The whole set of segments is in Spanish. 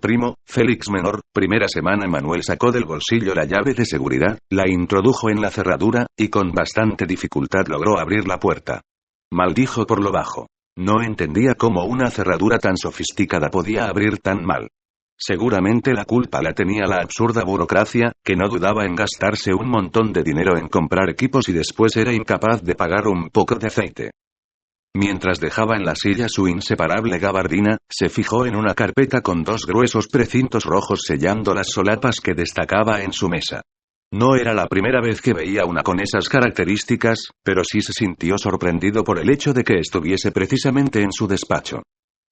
primo, Félix Menor. Primera semana. Manuel sacó del bolsillo la llave de seguridad, la introdujo en la cerradura, y con bastante dificultad logró abrir la puerta. Maldijo por lo bajo. No entendía cómo una cerradura tan sofisticada podía abrir tan mal. Seguramente la culpa la tenía la absurda burocracia, que no dudaba en gastarse un montón de dinero en comprar equipos y después era incapaz de pagar un poco de aceite. Mientras dejaba en la silla su inseparable gabardina, se fijó en una carpeta con 2 gruesos precintos rojos sellando las solapas que destacaba en su mesa. No era la primera vez que veía una con esas características, pero sí se sintió sorprendido por el hecho de que estuviese precisamente en su despacho.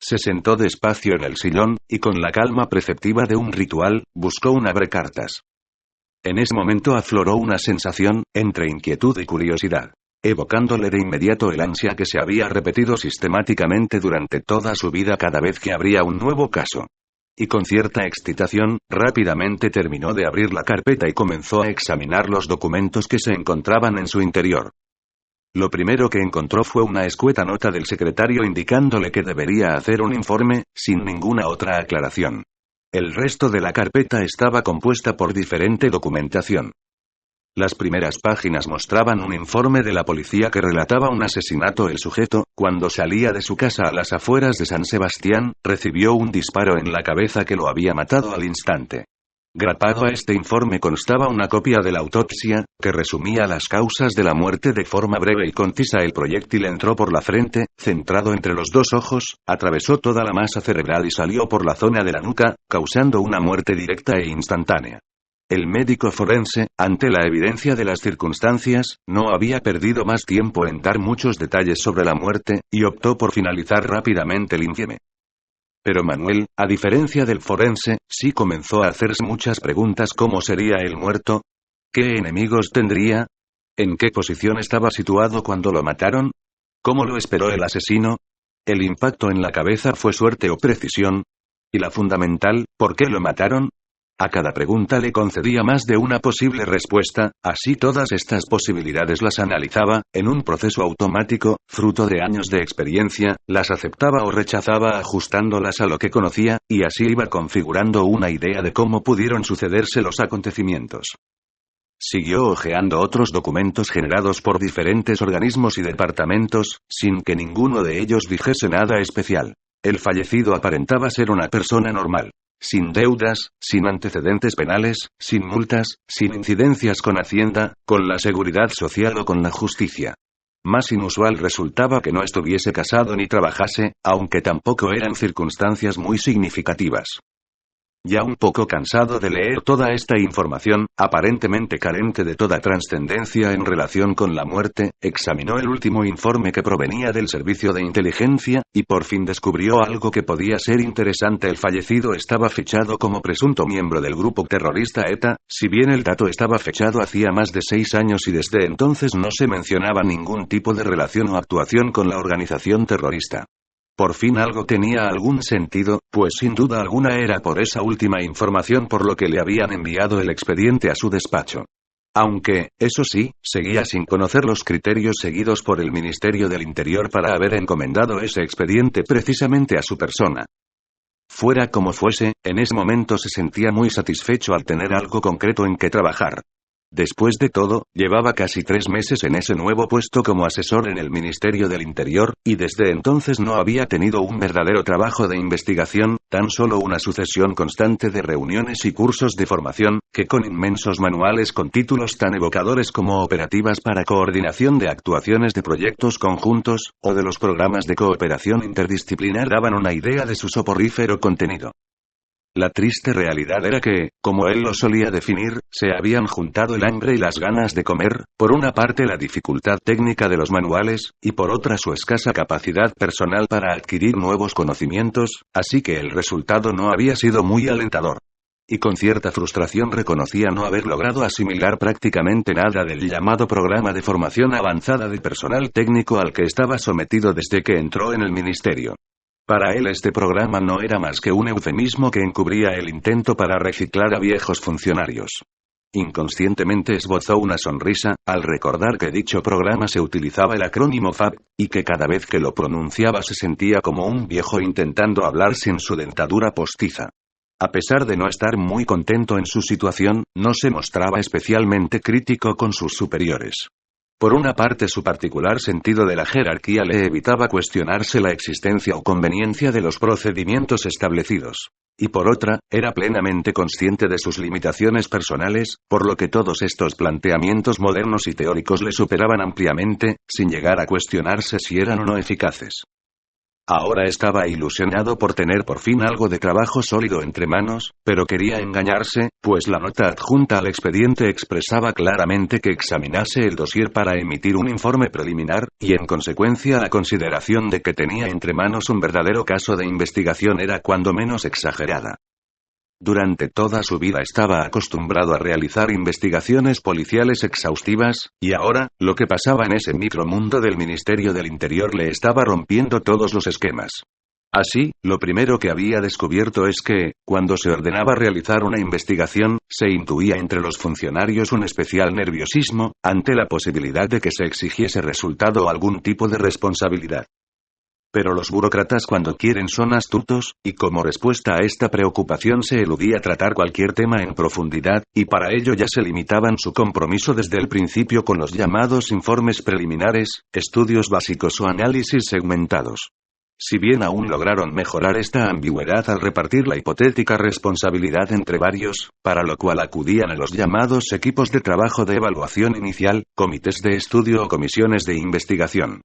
Se sentó despacio en el sillón, y con la calma preceptiva de un ritual, buscó un abrecartas. En ese momento afloró una sensación, entre inquietud y curiosidad, evocándole de inmediato el ansia que se había repetido sistemáticamente durante toda su vida cada vez que abría un nuevo caso. Y con cierta excitación, rápidamente terminó de abrir la carpeta y comenzó a examinar los documentos que se encontraban en su interior. Lo primero que encontró fue una escueta nota del secretario indicándole que debería hacer un informe, sin ninguna otra aclaración. El resto de la carpeta estaba compuesta por diferente documentación. Las primeras páginas mostraban un informe de la policía que relataba un asesinato. El sujeto, cuando salía de su casa a las afueras de San Sebastián, recibió un disparo en la cabeza que lo había matado al instante. Grapado a este informe constaba una copia de la autopsia, que resumía las causas de la muerte de forma breve y concisa. El proyectil entró por la frente, centrado entre los 2 ojos, atravesó toda la masa cerebral y salió por la zona de la nuca, causando una muerte directa e instantánea. El médico forense, ante la evidencia de las circunstancias, no había perdido más tiempo en dar muchos detalles sobre la muerte, y optó por finalizar rápidamente el informe. Pero Manuel, a diferencia del forense, sí comenzó a hacerse muchas preguntas. ¿Cómo sería el muerto? ¿Qué enemigos tendría? ¿En qué posición estaba situado cuando lo mataron? ¿Cómo lo esperó el asesino? ¿El impacto en la cabeza fue suerte o precisión? Y la fundamental, ¿por qué lo mataron? A cada pregunta le concedía más de una posible respuesta, así todas estas posibilidades las analizaba, en un proceso automático, fruto de años de experiencia, las aceptaba o rechazaba ajustándolas a lo que conocía, y así iba configurando una idea de cómo pudieron sucederse los acontecimientos. Siguió hojeando otros documentos generados por diferentes organismos y departamentos, sin que ninguno de ellos dijese nada especial. El fallecido aparentaba ser una persona normal. Sin deudas, sin antecedentes penales, sin multas, sin incidencias con Hacienda, con la Seguridad Social o con la justicia. Más inusual resultaba que no estuviese casado ni trabajase, aunque tampoco eran circunstancias muy significativas. Ya un poco cansado de leer toda esta información, aparentemente carente de toda trascendencia en relación con la muerte, examinó el último informe que provenía del Servicio de Inteligencia, y por fin descubrió algo que podía ser interesante. El fallecido estaba fichado como presunto miembro del grupo terrorista ETA, si bien el dato estaba fechado hacía más de 6 años y desde entonces no se mencionaba ningún tipo de relación o actuación con la organización terrorista. Por fin algo tenía algún sentido, pues sin duda alguna era por esa última información por lo que le habían enviado el expediente a su despacho. Aunque, eso sí, seguía sin conocer los criterios seguidos por el Ministerio del Interior para haber encomendado ese expediente precisamente a su persona. Fuera como fuese, en ese momento se sentía muy satisfecho al tener algo concreto en que trabajar. Después de todo, llevaba casi 3 meses en ese nuevo puesto como asesor en el Ministerio del Interior, y desde entonces no había tenido un verdadero trabajo de investigación, tan solo una sucesión constante de reuniones y cursos de formación, que con inmensos manuales con títulos tan evocadores como Operativas para Coordinación de Actuaciones de Proyectos Conjuntos, o de los Programas de Cooperación Interdisciplinar daban una idea de su soporífero contenido. La triste realidad era que, como él lo solía definir, se habían juntado el hambre y las ganas de comer, por una parte la dificultad técnica de los manuales, y por otra su escasa capacidad personal para adquirir nuevos conocimientos, así que el resultado no había sido muy alentador. Y con cierta frustración reconocía no haber logrado asimilar prácticamente nada del llamado programa de formación avanzada de personal técnico al que estaba sometido desde que entró en el ministerio. Para él este programa no era más que un eufemismo que encubría el intento para reciclar a viejos funcionarios. Inconscientemente esbozó una sonrisa, al recordar que dicho programa se utilizaba el acrónimo FAB, y que cada vez que lo pronunciaba se sentía como un viejo intentando hablar sin su dentadura postiza. A pesar de no estar muy contento en su situación, no se mostraba especialmente crítico con sus superiores. Por una parte, su particular sentido de la jerarquía le evitaba cuestionarse la existencia o conveniencia de los procedimientos establecidos. Y por otra, era plenamente consciente de sus limitaciones personales, por lo que todos estos planteamientos modernos y teóricos le superaban ampliamente, sin llegar a cuestionarse si eran o no eficaces. Ahora estaba ilusionado por tener por fin algo de trabajo sólido entre manos, pero quería engañarse, pues la nota adjunta al expediente expresaba claramente que examinase el dossier para emitir un informe preliminar, y en consecuencia la consideración de que tenía entre manos un verdadero caso de investigación era cuando menos exagerada. Durante toda su vida estaba acostumbrado a realizar investigaciones policiales exhaustivas, y ahora, lo que pasaba en ese micromundo del Ministerio del Interior le estaba rompiendo todos los esquemas. Así, lo primero que había descubierto es que, cuando se ordenaba realizar una investigación, se intuía entre los funcionarios un especial nerviosismo, ante la posibilidad de que se exigiese resultado o algún tipo de responsabilidad. Pero los burócratas cuando quieren son astutos, y como respuesta a esta preocupación se eludía tratar cualquier tema en profundidad, y para ello ya se limitaban su compromiso desde el principio con los llamados informes preliminares, estudios básicos o análisis segmentados. Si bien aún lograron mejorar esta ambigüedad al repartir la hipotética responsabilidad entre varios, para lo cual acudían a los llamados equipos de trabajo de evaluación inicial, comités de estudio o comisiones de investigación.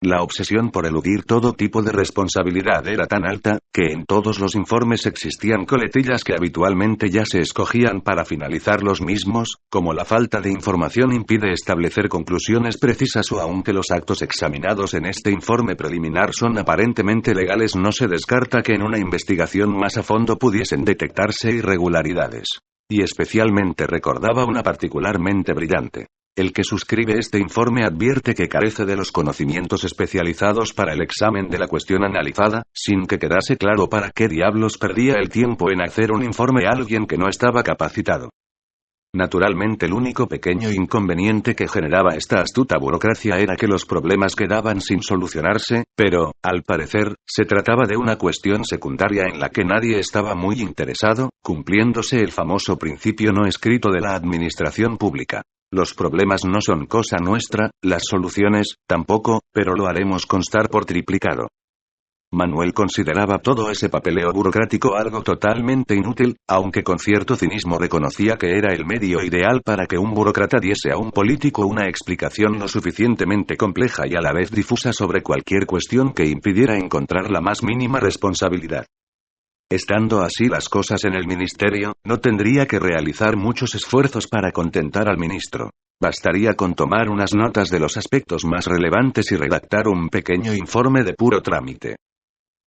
La obsesión por eludir todo tipo de responsabilidad era tan alta, que en todos los informes existían coletillas que habitualmente ya se escogían para finalizar los mismos, como la falta de información impide establecer conclusiones precisas o aunque los actos examinados en este informe preliminar son aparentemente legales, no se descarta que en una investigación más a fondo pudiesen detectarse irregularidades. Y especialmente recordaba una particularmente brillante. El que suscribe este informe advierte que carece de los conocimientos especializados para el examen de la cuestión analizada, sin que quedase claro para qué diablos perdía el tiempo en hacer un informe a alguien que no estaba capacitado. Naturalmente el único pequeño inconveniente que generaba esta astuta burocracia era que los problemas quedaban sin solucionarse, pero, al parecer, se trataba de una cuestión secundaria en la que nadie estaba muy interesado, cumpliéndose el famoso principio no escrito de la administración pública. Los problemas no son cosa nuestra, las soluciones, tampoco, pero lo haremos constar por triplicado. Manuel consideraba todo ese papeleo burocrático algo totalmente inútil, aunque con cierto cinismo reconocía que era el medio ideal para que un burócrata diese a un político una explicación lo suficientemente compleja y a la vez difusa sobre cualquier cuestión que impidiera encontrar la más mínima responsabilidad. Estando así las cosas en el ministerio, no tendría que realizar muchos esfuerzos para contentar al ministro. Bastaría con tomar unas notas de los aspectos más relevantes y redactar un pequeño informe de puro trámite.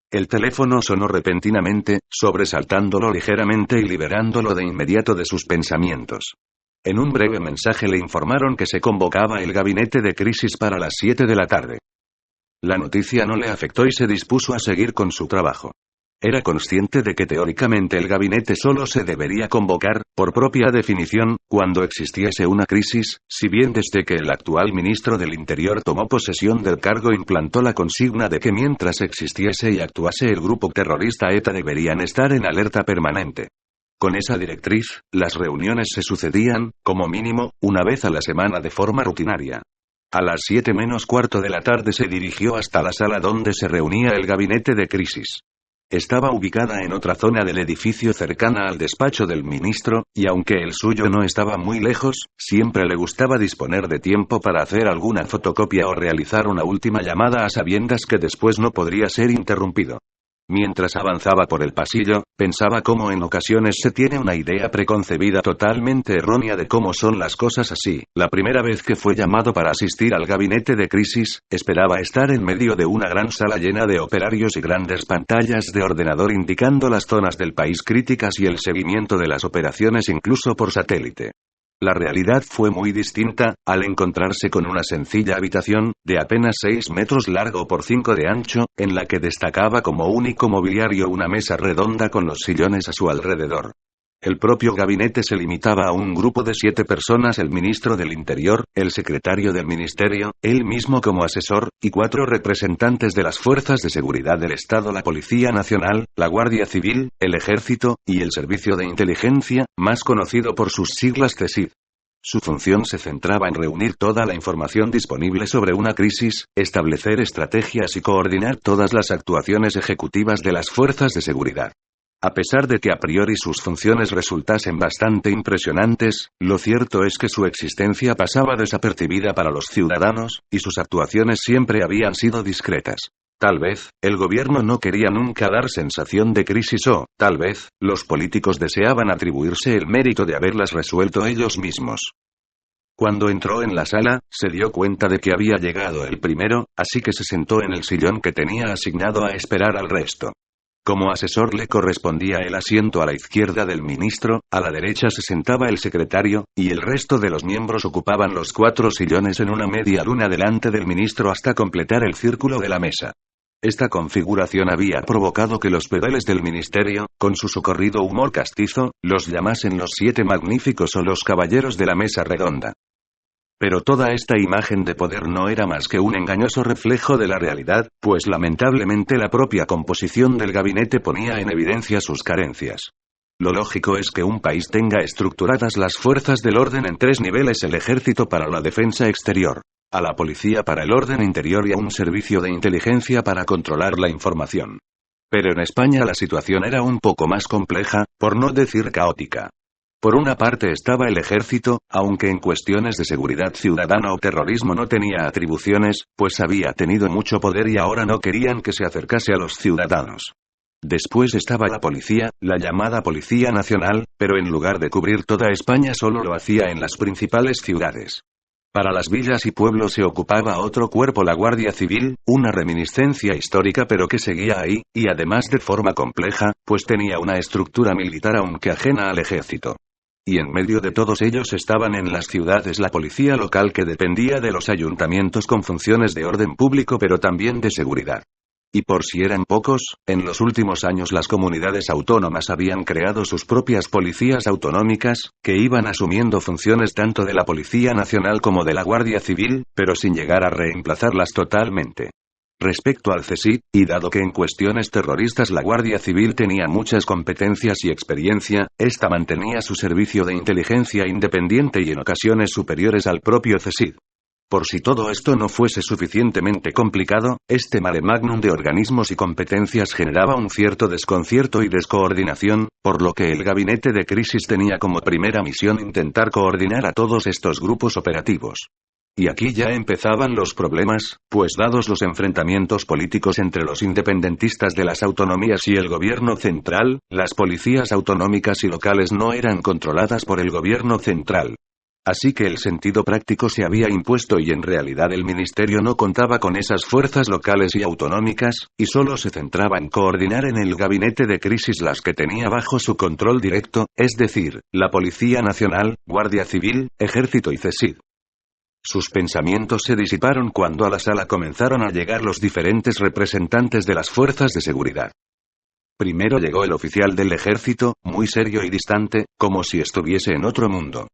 El teléfono sonó repentinamente, sobresaltándolo ligeramente y liberándolo de inmediato de sus pensamientos. En un breve mensaje le informaron que se convocaba el gabinete de crisis para las 7 de la tarde. La noticia no le afectó y se dispuso a seguir con su trabajo. Era consciente de que teóricamente el gabinete solo se debería convocar, por propia definición, cuando existiese una crisis, si bien desde que el actual ministro del Interior tomó posesión del cargo implantó la consigna de que mientras existiese y actuase el grupo terrorista ETA deberían estar en alerta permanente. Con esa directriz, las reuniones se sucedían, como mínimo, una vez a la semana de forma rutinaria. A las 7 menos cuarto de la tarde se dirigió hasta la sala donde se reunía el gabinete de crisis. Estaba ubicada en otra zona del edificio cercana al despacho del ministro, y aunque el suyo no estaba muy lejos, siempre le gustaba disponer de tiempo para hacer alguna fotocopia o realizar una última llamada a sabiendas que después no podría ser interrumpido. Mientras avanzaba por el pasillo, pensaba cómo en ocasiones se tiene una idea preconcebida totalmente errónea de cómo son las cosas así. La primera vez que fue llamado para asistir al gabinete de crisis, esperaba estar en medio de una gran sala llena de operarios y grandes pantallas de ordenador indicando las zonas del país críticas y el seguimiento de las operaciones incluso por satélite. La realidad fue muy distinta, al encontrarse con una sencilla habitación, de apenas 6 metros largo por 5 de ancho, en la que destacaba como único mobiliario una mesa redonda con los sillones a su alrededor. El propio gabinete se limitaba a un grupo de 7 personas: el ministro del Interior, el secretario del ministerio, él mismo como asesor, y 4 representantes de las fuerzas de seguridad del Estado: la Policía Nacional, la Guardia Civil, el Ejército, y el Servicio de Inteligencia, más conocido por sus siglas CSID. Su función se centraba en reunir toda la información disponible sobre una crisis, establecer estrategias y coordinar todas las actuaciones ejecutivas de las fuerzas de seguridad. A pesar de que a priori sus funciones resultasen bastante impresionantes, lo cierto es que su existencia pasaba desapercibida para los ciudadanos, y sus actuaciones siempre habían sido discretas. Tal vez, el gobierno no quería nunca dar sensación de crisis o, tal vez, los políticos deseaban atribuirse el mérito de haberlas resuelto ellos mismos. Cuando entró en la sala, se dio cuenta de que había llegado el primero, así que se sentó en el sillón que tenía asignado a esperar al resto. Como asesor le correspondía el asiento a la izquierda del ministro, a la derecha se sentaba el secretario, y el resto de los miembros ocupaban los 4 sillones en una media luna delante del ministro hasta completar el círculo de la mesa. Esta configuración había provocado que los pedales del ministerio, con su socorrido humor castizo, los llamasen los 7 magníficos o los caballeros de la mesa redonda. Pero toda esta imagen de poder no era más que un engañoso reflejo de la realidad, pues lamentablemente la propia composición del gabinete ponía en evidencia sus carencias. Lo lógico es que un país tenga estructuradas las fuerzas del orden en 3 niveles: el ejército para la defensa exterior, a la policía para el orden interior y a un servicio de inteligencia para controlar la información. Pero en España la situación era un poco más compleja, por no decir caótica. Por una parte estaba el ejército, aunque en cuestiones de seguridad ciudadana o terrorismo no tenía atribuciones, pues había tenido mucho poder y ahora no querían que se acercase a los ciudadanos. Después estaba la policía, la llamada Policía Nacional, pero en lugar de cubrir toda España solo lo hacía en las principales ciudades. Para las villas y pueblos se ocupaba otro cuerpo: la Guardia Civil, una reminiscencia histórica pero que seguía ahí, y además de forma compleja, pues tenía una estructura militar aunque ajena al ejército. Y en medio de todos ellos estaban en las ciudades la policía local, que dependía de los ayuntamientos con funciones de orden público pero también de seguridad. Y por si eran pocos, en los últimos años las comunidades autónomas habían creado sus propias policías autonómicas, que iban asumiendo funciones tanto de la Policía Nacional como de la Guardia Civil, pero sin llegar a reemplazarlas totalmente. Respecto al CSID, y dado que en cuestiones terroristas la Guardia Civil tenía muchas competencias y experiencia, esta mantenía su servicio de inteligencia independiente y en ocasiones superiores al propio CSID. Por si todo esto no fuese suficientemente complicado, este mare magnum de organismos y competencias generaba un cierto desconcierto y descoordinación, por lo que el gabinete de crisis tenía como primera misión intentar coordinar a todos estos grupos operativos. Y aquí ya empezaban los problemas, pues dados los enfrentamientos políticos entre los independentistas de las autonomías y el gobierno central, las policías autonómicas y locales no eran controladas por el gobierno central. Así que el sentido práctico se había impuesto y en realidad el ministerio no contaba con esas fuerzas locales y autonómicas, y solo se centraba en coordinar en el gabinete de crisis las que tenía bajo su control directo, es decir, la Policía Nacional, Guardia Civil, Ejército y CSID. Sus pensamientos se disiparon cuando a la sala comenzaron a llegar los diferentes representantes de las fuerzas de seguridad. Primero llegó el oficial del ejército, muy serio y distante, como si estuviese en otro mundo.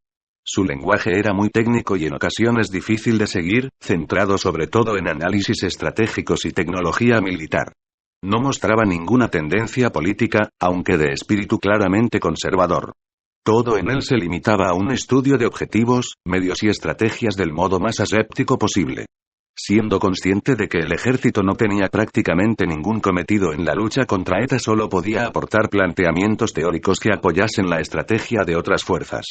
Su lenguaje era muy técnico y en ocasiones difícil de seguir, centrado sobre todo en análisis estratégicos y tecnología militar. No mostraba ninguna tendencia política, aunque de espíritu claramente conservador. Todo en él se limitaba a un estudio de objetivos, medios y estrategias del modo más aséptico posible. Siendo consciente de que el ejército no tenía prácticamente ningún cometido en la lucha contra ETA, solo podía aportar planteamientos teóricos que apoyasen la estrategia de otras fuerzas.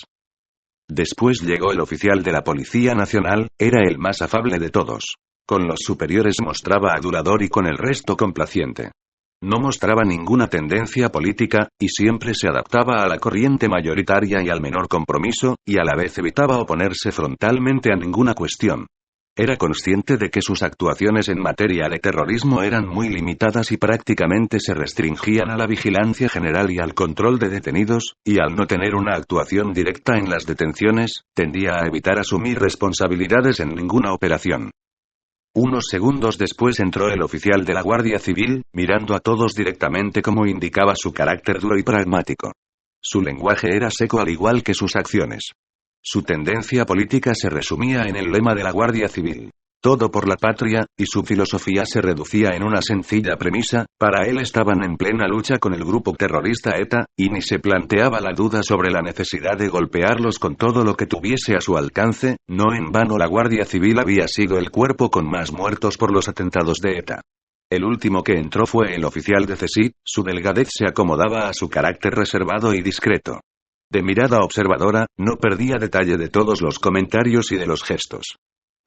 Después llegó el oficial de la Policía Nacional, era el más afable de todos. Con los superiores mostraba adulador y con el resto complaciente. No mostraba ninguna tendencia política, y siempre se adaptaba a la corriente mayoritaria y al menor compromiso, y a la vez evitaba oponerse frontalmente a ninguna cuestión. Era consciente de que sus actuaciones en materia de terrorismo eran muy limitadas y prácticamente se restringían a la vigilancia general y al control de detenidos, y al no tener una actuación directa en las detenciones, tendía a evitar asumir responsabilidades en ninguna operación. Unos segundos después entró el oficial de la Guardia Civil, mirando a todos directamente como indicaba su carácter duro y pragmático. Su lenguaje era seco al igual que sus acciones. Su tendencia política se resumía en el lema de la Guardia Civil: todo por la patria, y su filosofía se reducía en una sencilla premisa: para él estaban en plena lucha con el grupo terrorista ETA, y ni se planteaba la duda sobre la necesidad de golpearlos con todo lo que tuviese a su alcance. No en vano la Guardia Civil había sido el cuerpo con más muertos por los atentados de ETA. El último que entró fue el oficial de CSIC, su delgadez se acomodaba a su carácter reservado y discreto. De mirada observadora, no perdía detalle de todos los comentarios y de los gestos.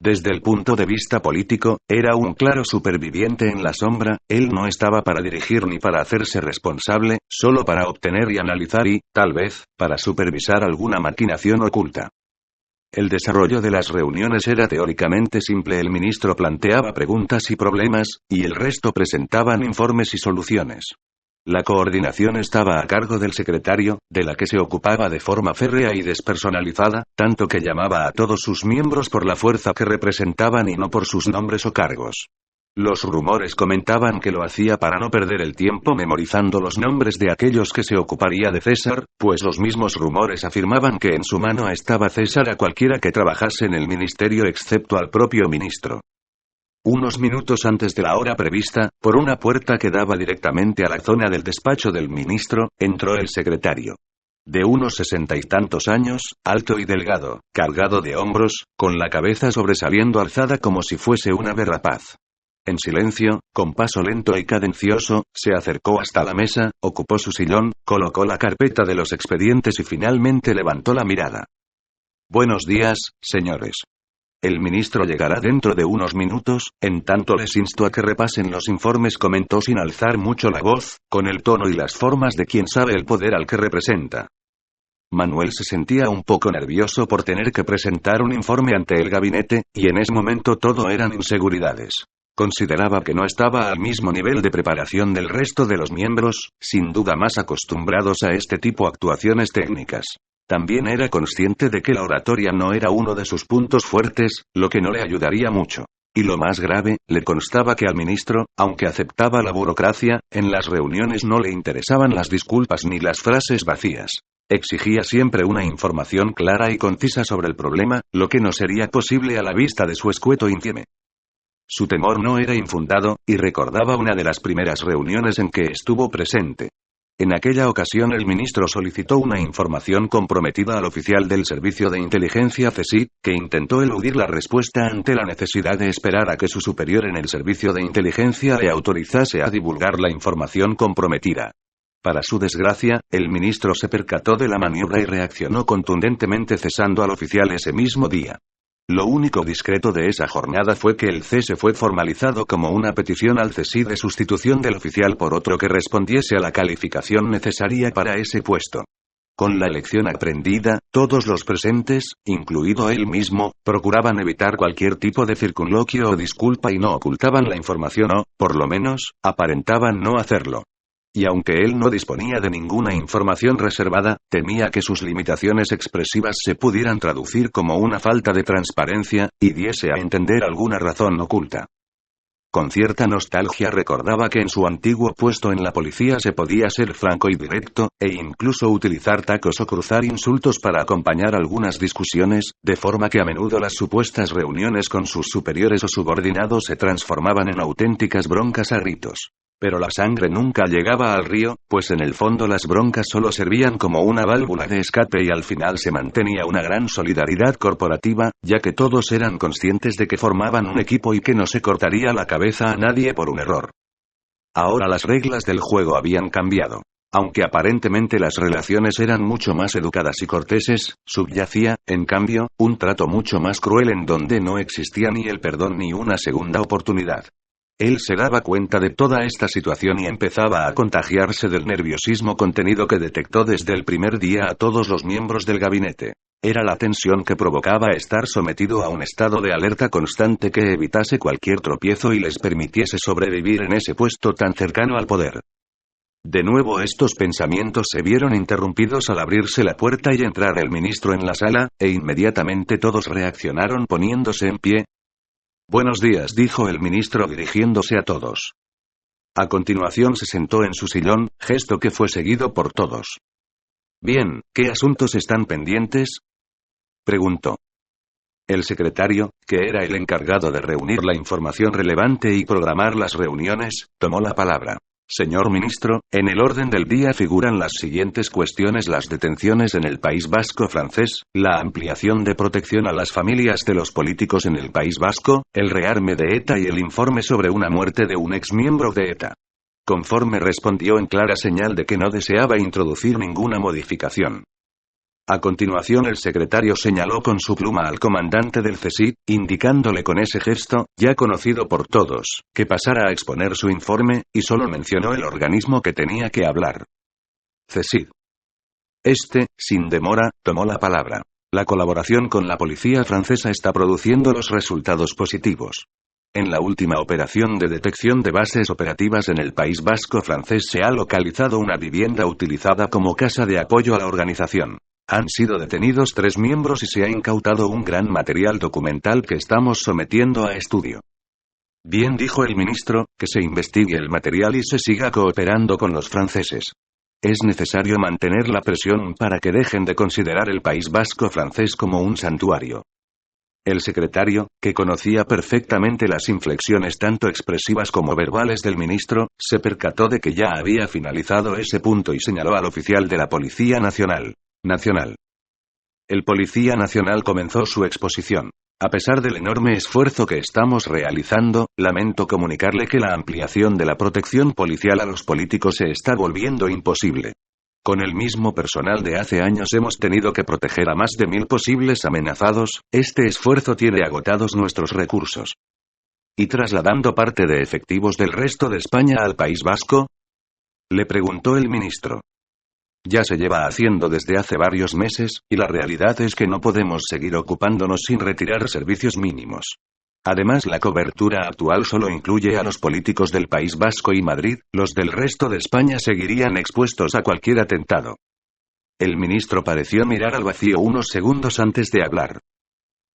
Desde el punto de vista político, era un claro superviviente en la sombra. Él no estaba para dirigir ni para hacerse responsable, solo para obtener y analizar y, tal vez, para supervisar alguna maquinación oculta. El desarrollo de las reuniones era teóricamente simple: el ministro planteaba preguntas y problemas, y el resto presentaban informes y soluciones. La coordinación estaba a cargo del secretario, de la que se ocupaba de forma férrea y despersonalizada, tanto que llamaba a todos sus miembros por la fuerza que representaban y no por sus nombres o cargos. Los rumores comentaban que lo hacía para no perder el tiempo memorizando los nombres de aquellos que se ocuparía de César, pues los mismos rumores afirmaban que en su mano estaba César a cualquiera que trabajase en el ministerio excepto al propio ministro. Unos minutos antes de la hora prevista, por una puerta que daba directamente a la zona del despacho del ministro, entró el secretario. De unos 60 y tantos años, alto y delgado, cargado de hombros, con la cabeza sobresaliendo alzada como si fuese un ave rapaz. En silencio, con paso lento y cadencioso, se acercó hasta la mesa, ocupó su sillón, colocó la carpeta de los expedientes y finalmente levantó la mirada. Buenos días, señores. El ministro llegará dentro de unos minutos, en tanto les insto a que repasen los informes, comentó sin alzar mucho la voz, con el tono y las formas de quien sabe el poder al que representa. Manuel se sentía un poco nervioso por tener que presentar un informe ante el gabinete, y en ese momento todo eran inseguridades. Consideraba que no estaba al mismo nivel de preparación del resto de los miembros, sin duda más acostumbrados a este tipo de actuaciones técnicas. También era consciente de que la oratoria no era uno de sus puntos fuertes, lo que no le ayudaría mucho. Y lo más grave, le constaba que al ministro, aunque aceptaba la burocracia, en las reuniones no le interesaban las disculpas ni las frases vacías. Exigía siempre una información clara y concisa sobre el problema, lo que no sería posible a la vista de su escueto insieme. Su temor no era infundado, y recordaba una de las primeras reuniones en que estuvo presente. En aquella ocasión el ministro solicitó una información comprometida al oficial del Servicio de Inteligencia CSIC, que intentó eludir la respuesta ante la necesidad de esperar a que su superior en el Servicio de Inteligencia le autorizase a divulgar la información comprometida. Para su desgracia, el ministro se percató de la maniobra y reaccionó contundentemente cesando al oficial ese mismo día. Lo único discreto de esa jornada fue que el cese fue formalizado como una petición al CSIC de sustitución del oficial por otro que respondiese a la calificación necesaria para ese puesto. Con la lección aprendida, todos los presentes, incluido él mismo, procuraban evitar cualquier tipo de circunloquio o disculpa y no ocultaban la información o, por lo menos, aparentaban no hacerlo. Y aunque él no disponía de ninguna información reservada, temía que sus limitaciones expresivas se pudieran traducir como una falta de transparencia, y diese a entender alguna razón oculta. Con cierta nostalgia recordaba que en su antiguo puesto en la policía se podía ser franco y directo, e incluso utilizar tacos o cruzar insultos para acompañar algunas discusiones, de forma que a menudo las supuestas reuniones con sus superiores o subordinados se transformaban en auténticas broncas a gritos. Pero la sangre nunca llegaba al río, pues en el fondo las broncas solo servían como una válvula de escape y al final se mantenía una gran solidaridad corporativa, ya que todos eran conscientes de que formaban un equipo y que no se cortaría la cabeza a nadie por un error. Ahora las reglas del juego habían cambiado. Aunque aparentemente las relaciones eran mucho más educadas y corteses, subyacía, en cambio, un trato mucho más cruel en donde no existía ni el perdón ni una segunda oportunidad. Él se daba cuenta de toda esta situación y empezaba a contagiarse del nerviosismo contenido que detectó desde el primer día a todos los miembros del gabinete. Era la tensión que provocaba estar sometido a un estado de alerta constante que evitase cualquier tropiezo y les permitiese sobrevivir en ese puesto tan cercano al poder. De nuevo estos pensamientos se vieron interrumpidos al abrirse la puerta y entrar el ministro en la sala, e inmediatamente todos reaccionaron poniéndose en pie. Buenos días, dijo el ministro dirigiéndose a todos. A continuación se sentó en su sillón, gesto que fue seguido por todos. Bien, ¿qué asuntos están pendientes?, preguntó. El secretario, que era el encargado de reunir la información relevante y programar las reuniones, tomó la palabra. Señor ministro, en el orden del día figuran las siguientes cuestiones: las detenciones en el País Vasco francés, la ampliación de protección a las familias de los políticos en el País Vasco, el rearme de ETA y el informe sobre una muerte de un exmiembro de ETA. Conforme respondió en clara señal de que no deseaba introducir ninguna modificación. A continuación el secretario señaló con su pluma al comandante del CSIC, indicándole con ese gesto, ya conocido por todos, que pasara a exponer su informe, y solo mencionó el organismo que tenía que hablar. CSIC. Este, sin demora, tomó la palabra. La colaboración con la policía francesa está produciendo los resultados positivos. En la última operación de detección de bases operativas en el País Vasco francés se ha localizado una vivienda utilizada como casa de apoyo a la organización. Han sido detenidos 3 miembros y se ha incautado un gran material documental que estamos sometiendo a estudio. Bien, dijo el ministro, que se investigue el material y se siga cooperando con los franceses. Es necesario mantener la presión para que dejen de considerar el País Vasco francés como un santuario. El secretario, que conocía perfectamente las inflexiones tanto expresivas como verbales del ministro, se percató de que ya había finalizado ese punto y señaló al oficial de la Policía Nacional. El Policía Nacional comenzó su exposición. A pesar del enorme esfuerzo que estamos realizando, lamento comunicarle que la ampliación de la protección policial a los políticos se está volviendo imposible. Con el mismo personal de hace años hemos tenido que proteger a más de 1000 posibles amenazados. Este esfuerzo tiene agotados nuestros recursos. ¿Y trasladando parte de efectivos del resto de España al País Vasco?, le preguntó el ministro. Ya se lleva haciendo desde hace varios meses, y la realidad es que no podemos seguir ocupándonos sin retirar servicios mínimos. Además, la cobertura actual solo incluye a los políticos del País Vasco y Madrid, los del resto de España seguirían expuestos a cualquier atentado. El ministro pareció mirar al vacío unos segundos antes de hablar.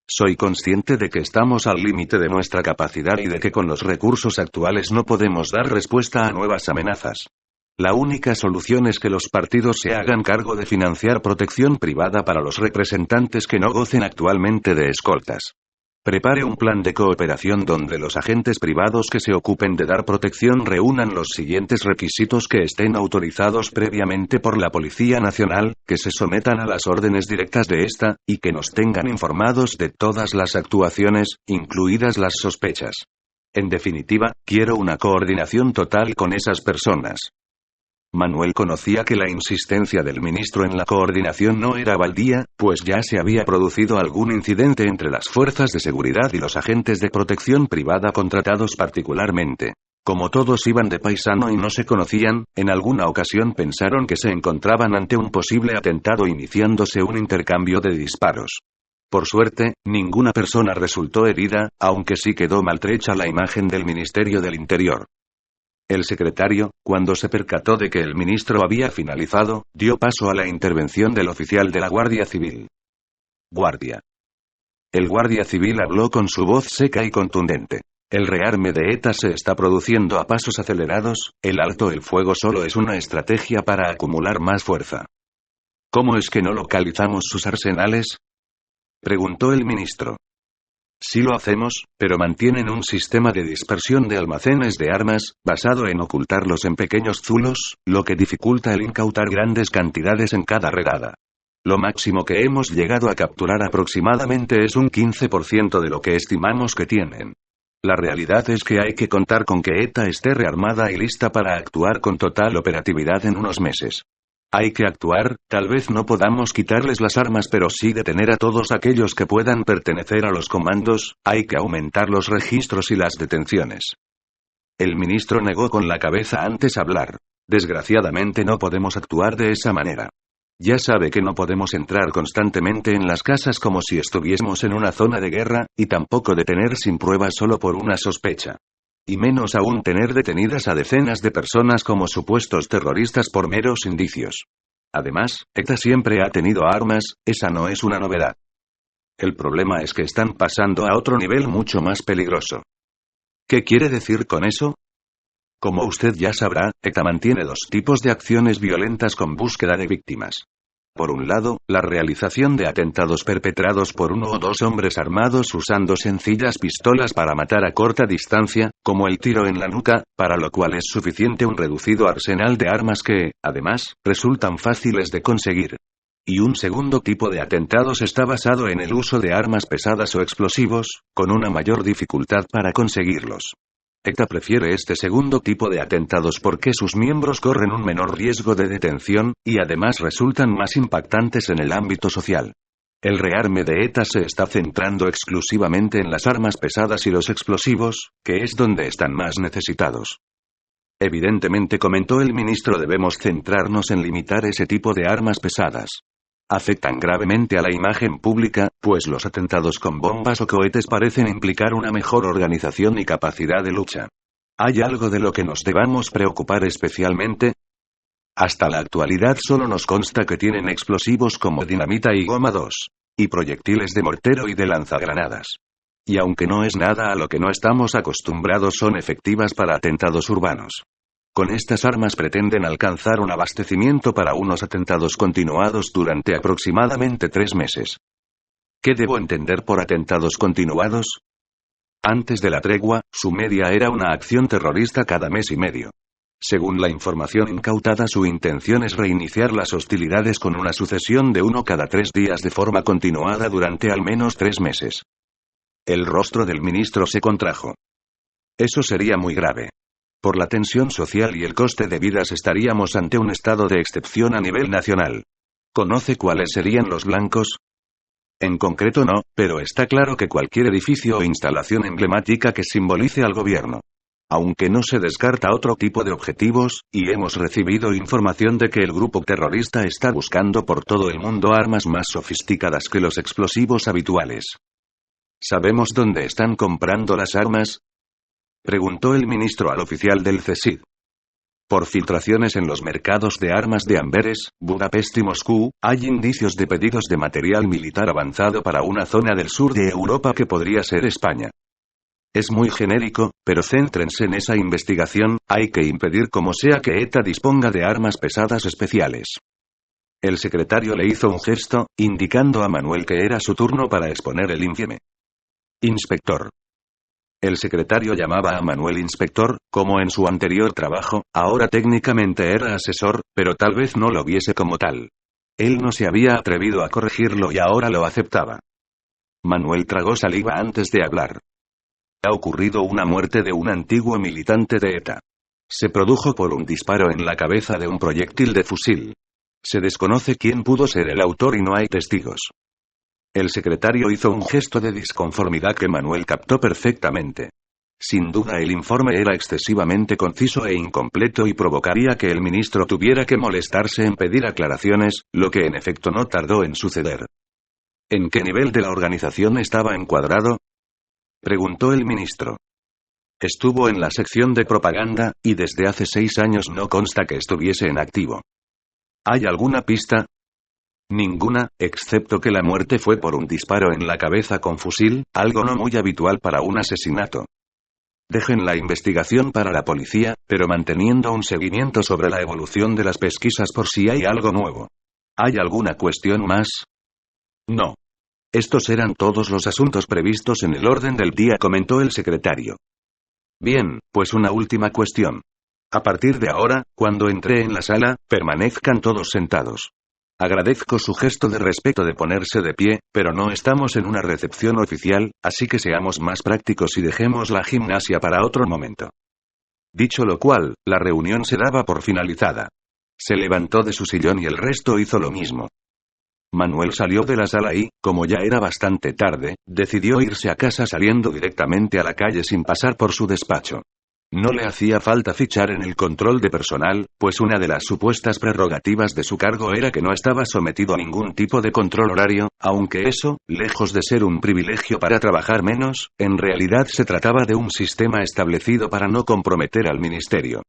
Soy consciente de que estamos al límite de nuestra capacidad y de que con los recursos actuales no podemos dar respuesta a nuevas amenazas. La única solución es que los partidos se hagan cargo de financiar protección privada para los representantes que no gocen actualmente de escoltas. Prepare un plan de cooperación donde los agentes privados que se ocupen de dar protección reúnan los siguientes requisitos: que estén autorizados previamente por la Policía Nacional, que se sometan a las órdenes directas de esta, y que nos tengan informados de todas las actuaciones, incluidas las sospechas. En definitiva, quiero una coordinación total con esas personas. Manuel conocía que la insistencia del ministro en la coordinación no era baldía, pues ya se había producido algún incidente entre las fuerzas de seguridad y los agentes de protección privada contratados particularmente. Como todos iban de paisano y no se conocían, en alguna ocasión pensaron que se encontraban ante un posible atentado, iniciándose un intercambio de disparos. Por suerte, ninguna persona resultó herida, aunque sí quedó maltrecha la imagen del Ministerio del Interior. El secretario, cuando se percató de que el ministro había finalizado, dio paso a la intervención del oficial de la Guardia Civil. Guardia. El guardia civil habló con su voz seca y contundente. El rearme de ETA se está produciendo a pasos acelerados. El alto el fuego solo es una estrategia para acumular más fuerza. ¿Cómo es que no localizamos sus arsenales?, preguntó el ministro. Sí lo hacemos, pero mantienen un sistema de dispersión de almacenes de armas, basado en ocultarlos en pequeños zulos, lo que dificulta el incautar grandes cantidades en cada redada. Lo máximo que hemos llegado a capturar aproximadamente es un 15% de lo que estimamos que tienen. La realidad es que hay que contar con que ETA esté rearmada y lista para actuar con total operatividad en unos meses. Hay que actuar, tal vez no podamos quitarles las armas, pero sí detener a todos aquellos que puedan pertenecer a los comandos. Hay que aumentar los registros y las detenciones. El ministro negó con la cabeza antes hablar. Desgraciadamente no podemos actuar de esa manera. Ya sabe que no podemos entrar constantemente en las casas como si estuviésemos en una zona de guerra, y tampoco detener sin pruebas solo por una sospecha. Y menos aún tener detenidas a decenas de personas como supuestos terroristas por meros indicios. Además, ETA siempre ha tenido armas, esa no es una novedad. El problema es que están pasando a otro nivel mucho más peligroso. ¿Qué quiere decir con eso? Como usted ya sabrá, ETA mantiene 2 tipos de acciones violentas con búsqueda de víctimas. Por un lado, la realización de atentados perpetrados por uno o dos hombres armados usando sencillas pistolas para matar a corta distancia, como el tiro en la nuca, para lo cual es suficiente un reducido arsenal de armas que, además, resultan fáciles de conseguir. Y un segundo tipo de atentados está basado en el uso de armas pesadas o explosivos, con una mayor dificultad para conseguirlos. ETA prefiere este segundo tipo de atentados porque sus miembros corren un menor riesgo de detención, y además resultan más impactantes en el ámbito social. El rearme de ETA se está centrando exclusivamente en las armas pesadas y los explosivos, que es donde están más necesitados. Evidentemente, comentó el ministro, debemos centrarnos en limitar ese tipo de armas pesadas. Afectan gravemente a la imagen pública, pues los atentados con bombas o cohetes parecen implicar una mejor organización y capacidad de lucha. ¿Hay algo de lo que nos debamos preocupar especialmente? Hasta la actualidad solo nos consta que tienen explosivos como dinamita y goma 2. Y proyectiles de mortero y de lanzagranadas. Y aunque no es nada a lo que no estamos acostumbrados, son efectivas para atentados urbanos. Con estas armas pretenden alcanzar un abastecimiento para unos atentados continuados durante aproximadamente 3 meses. ¿Qué debo entender por atentados continuados? Antes de la tregua, su media era una acción terrorista cada mes y medio. Según la información incautada, su intención es reiniciar las hostilidades con una sucesión de 1 cada 3 días de forma continuada durante al menos 3 meses. El rostro del ministro se contrajo. Eso sería muy grave. Por la tensión social y el coste de vidas estaríamos ante un estado de excepción a nivel nacional. ¿Conoce cuáles serían los blancos? En concreto no, pero está claro que cualquier edificio o instalación emblemática que simbolice al gobierno. Aunque no se descarta otro tipo de objetivos, y hemos recibido información de que el grupo terrorista está buscando por todo el mundo armas más sofisticadas que los explosivos habituales. ¿Sabemos dónde están comprando las armas?, preguntó el ministro al oficial del CSID. Por filtraciones en los mercados de armas de Amberes, Budapest y Moscú, hay indicios de pedidos de material militar avanzado para una zona del sur de Europa que podría ser España. Es muy genérico, pero céntrense en esa investigación, hay que impedir como sea que ETA disponga de armas pesadas especiales. El secretario le hizo un gesto, indicando a Manuel que era su turno para exponer el informe. Inspector. El secretario llamaba a Manuel inspector, como en su anterior trabajo, ahora técnicamente era asesor, pero tal vez no lo viese como tal. Él no se había atrevido a corregirlo y ahora lo aceptaba. Manuel tragó saliva antes de hablar. Ha ocurrido una muerte de un antiguo militante de ETA. Se produjo por un disparo en la cabeza de un proyectil de fusil. Se desconoce quién pudo ser el autor y no hay testigos. El secretario hizo un gesto de disconformidad que Manuel captó perfectamente. Sin duda el informe era excesivamente conciso e incompleto y provocaría que el ministro tuviera que molestarse en pedir aclaraciones, lo que en efecto no tardó en suceder. ¿En qué nivel de la organización estaba encuadrado?, preguntó el ministro. Estuvo en la sección de propaganda, y desde hace 6 años no consta que estuviese en activo. ¿Hay alguna pista? Ninguna, excepto que la muerte fue por un disparo en la cabeza con fusil, algo no muy habitual para un asesinato. Dejen la investigación para la policía, pero manteniendo un seguimiento sobre la evolución de las pesquisas por si hay algo nuevo. ¿Hay alguna cuestión más? No. Estos eran todos los asuntos previstos en el orden del día, comentó el secretario. Bien, pues una última cuestión. A partir de ahora, cuando entré en la sala, permanezcan todos sentados. Agradezco su gesto de respeto de ponerse de pie, pero no estamos en una recepción oficial, así que seamos más prácticos y dejemos la gimnasia para otro momento. Dicho lo cual, la reunión se daba por finalizada. Se levantó de su sillón y el resto hizo lo mismo. Manuel salió de la sala y, como ya era bastante tarde, decidió irse a casa saliendo directamente a la calle sin pasar por su despacho. No le hacía falta fichar en el control de personal, pues una de las supuestas prerrogativas de su cargo era que no estaba sometido a ningún tipo de control horario, aunque eso, lejos de ser un privilegio para trabajar menos, en realidad se trataba de un sistema establecido para no comprometer al ministerio.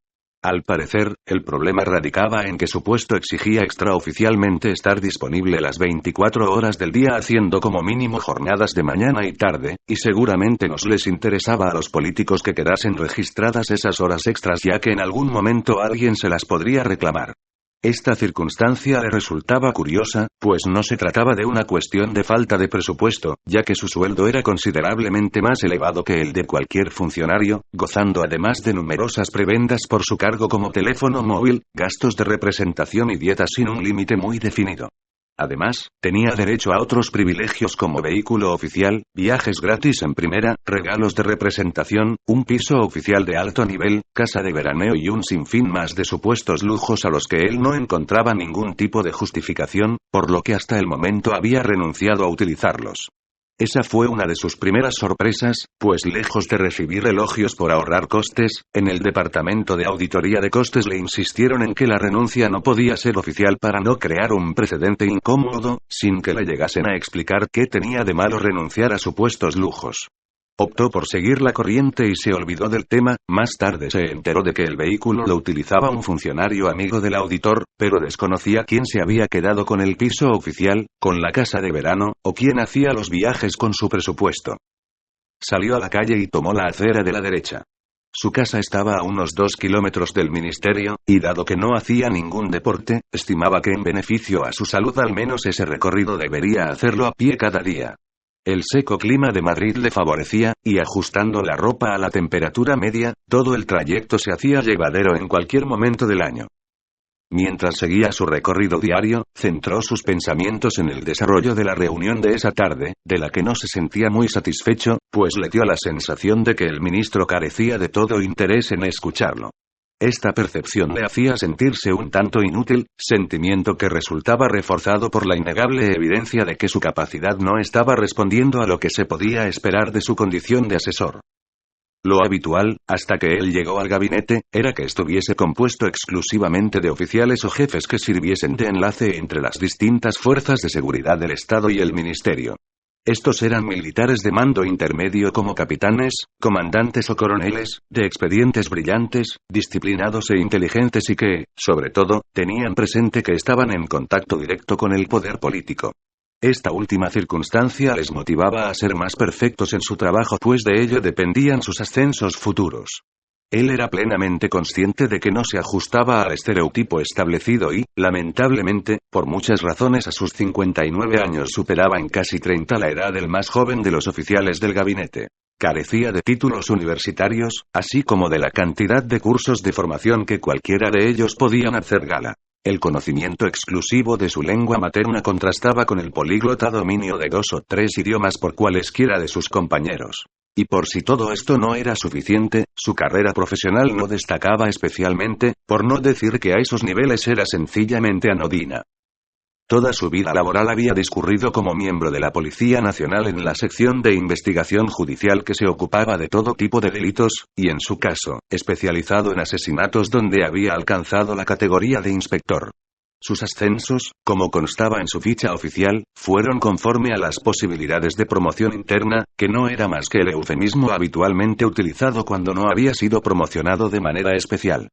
Al parecer, el problema radicaba en que su puesto exigía extraoficialmente estar disponible las 24 horas del día haciendo como mínimo jornadas de mañana y tarde, y seguramente nos les interesaba a los políticos que quedasen registradas esas horas extras ya que en algún momento alguien se las podría reclamar. Esta circunstancia le resultaba curiosa, pues no se trataba de una cuestión de falta de presupuesto, ya que su sueldo era considerablemente más elevado que el de cualquier funcionario, gozando además de numerosas prebendas por su cargo como teléfono móvil, gastos de representación y dietas sin un límite muy definido. Además, tenía derecho a otros privilegios como vehículo oficial, viajes gratis en primera, regalos de representación, un piso oficial de alto nivel, casa de veraneo y un sinfín más de supuestos lujos a los que él no encontraba ningún tipo de justificación, por lo que hasta el momento había renunciado a utilizarlos. Esa fue una de sus primeras sorpresas, pues lejos de recibir elogios por ahorrar costes, en el departamento de auditoría de costes le insistieron en que la renuncia no podía ser oficial para no crear un precedente incómodo, sin que le llegasen a explicar qué tenía de malo renunciar a supuestos lujos. Optó por seguir la corriente y se olvidó del tema. Más tarde se enteró de que el vehículo lo utilizaba un funcionario amigo del auditor, pero desconocía quién se había quedado con el piso oficial, con la casa de verano, o quién hacía los viajes con su presupuesto. Salió a la calle y tomó la acera de la derecha. Su casa estaba a unos 2 kilómetros del ministerio, y dado que no hacía ningún deporte, estimaba que en beneficio a su salud al menos ese recorrido debería hacerlo a pie cada día. El seco clima de Madrid le favorecía, y ajustando la ropa a la temperatura media, todo el trayecto se hacía llevadero en cualquier momento del año. Mientras seguía su recorrido diario, centró sus pensamientos en el desarrollo de la reunión de esa tarde, de la que no se sentía muy satisfecho, pues le dio la sensación de que el ministro carecía de todo interés en escucharlo. Esta percepción le hacía sentirse un tanto inútil, sentimiento que resultaba reforzado por la innegable evidencia de que su capacidad no estaba respondiendo a lo que se podía esperar de su condición de asesor. Lo habitual, hasta que él llegó al gabinete, era que estuviese compuesto exclusivamente de oficiales o jefes que sirviesen de enlace entre las distintas fuerzas de seguridad del Estado y el ministerio. Estos eran militares de mando intermedio como capitanes, comandantes o coroneles, de expedientes brillantes, disciplinados e inteligentes y que, sobre todo, tenían presente que estaban en contacto directo con el poder político. Esta última circunstancia les motivaba a ser más perfectos en su trabajo, pues de ello dependían sus ascensos futuros. Él era plenamente consciente de que no se ajustaba al estereotipo establecido y, lamentablemente, por muchas razones a sus 59 años superaba en casi 30 la edad del más joven de los oficiales del gabinete. Carecía de títulos universitarios, así como de la cantidad de cursos de formación que cualquiera de ellos podían hacer gala. El conocimiento exclusivo de su lengua materna contrastaba con el políglota dominio de 2 o 3 idiomas por cualesquiera de sus compañeros. Y por si todo esto no era suficiente, su carrera profesional no destacaba especialmente, por no decir que a esos niveles era sencillamente anodina. Toda su vida laboral había discurrido como miembro de la Policía Nacional en la sección de investigación judicial que se ocupaba de todo tipo de delitos, y en su caso, especializado en asesinatos donde había alcanzado la categoría de inspector. Sus ascensos, como constaba en su ficha oficial, fueron conforme a las posibilidades de promoción interna, que no era más que el eufemismo habitualmente utilizado cuando no había sido promocionado de manera especial.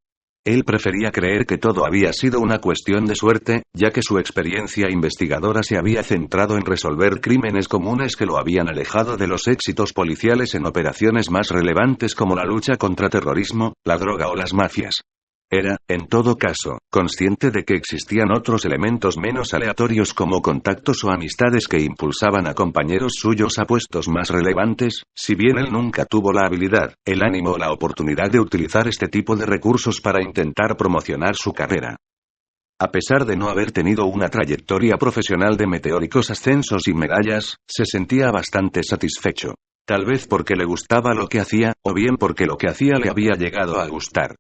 Él prefería creer que todo había sido una cuestión de suerte, ya que su experiencia investigadora se había centrado en resolver crímenes comunes que lo habían alejado de los éxitos policiales en operaciones más relevantes como la lucha contra terrorismo, la droga o las mafias. Era, en todo caso, consciente de que existían otros elementos menos aleatorios como contactos o amistades que impulsaban a compañeros suyos a puestos más relevantes, si bien él nunca tuvo la habilidad, el ánimo o la oportunidad de utilizar este tipo de recursos para intentar promocionar su carrera. A pesar de no haber tenido una trayectoria profesional de meteóricos ascensos y medallas, se sentía bastante satisfecho. Tal vez porque le gustaba lo que hacía, o bien porque lo que hacía le había llegado a gustar.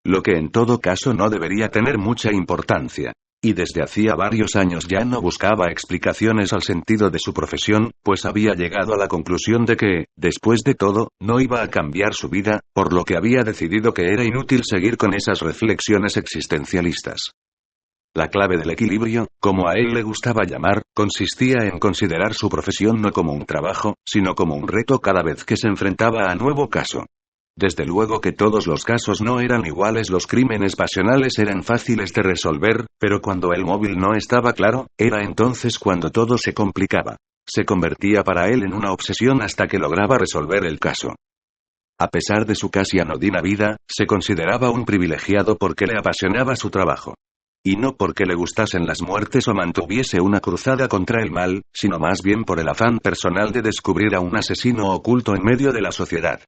Lo que en todo caso no debería tener mucha importancia. Y desde hacía varios años ya no buscaba explicaciones al sentido de su profesión, pues había llegado a la conclusión de que, después de todo, no iba a cambiar su vida, por lo que había decidido que era inútil seguir con esas reflexiones existencialistas. La clave del equilibrio, como a él le gustaba llamar, consistía en considerar su profesión no como un trabajo, sino como un reto cada vez que se enfrentaba a nuevo caso. Desde luego que todos los casos no eran iguales, los crímenes pasionales eran fáciles de resolver, pero cuando el móvil no estaba claro, era entonces cuando todo se complicaba. Se convertía para él en una obsesión hasta que lograba resolver el caso. A pesar de su casi anodina vida, se consideraba un privilegiado porque le apasionaba su trabajo. Y no porque le gustasen las muertes o mantuviese una cruzada contra el mal, sino más bien por el afán personal de descubrir a un asesino oculto en medio de la sociedad.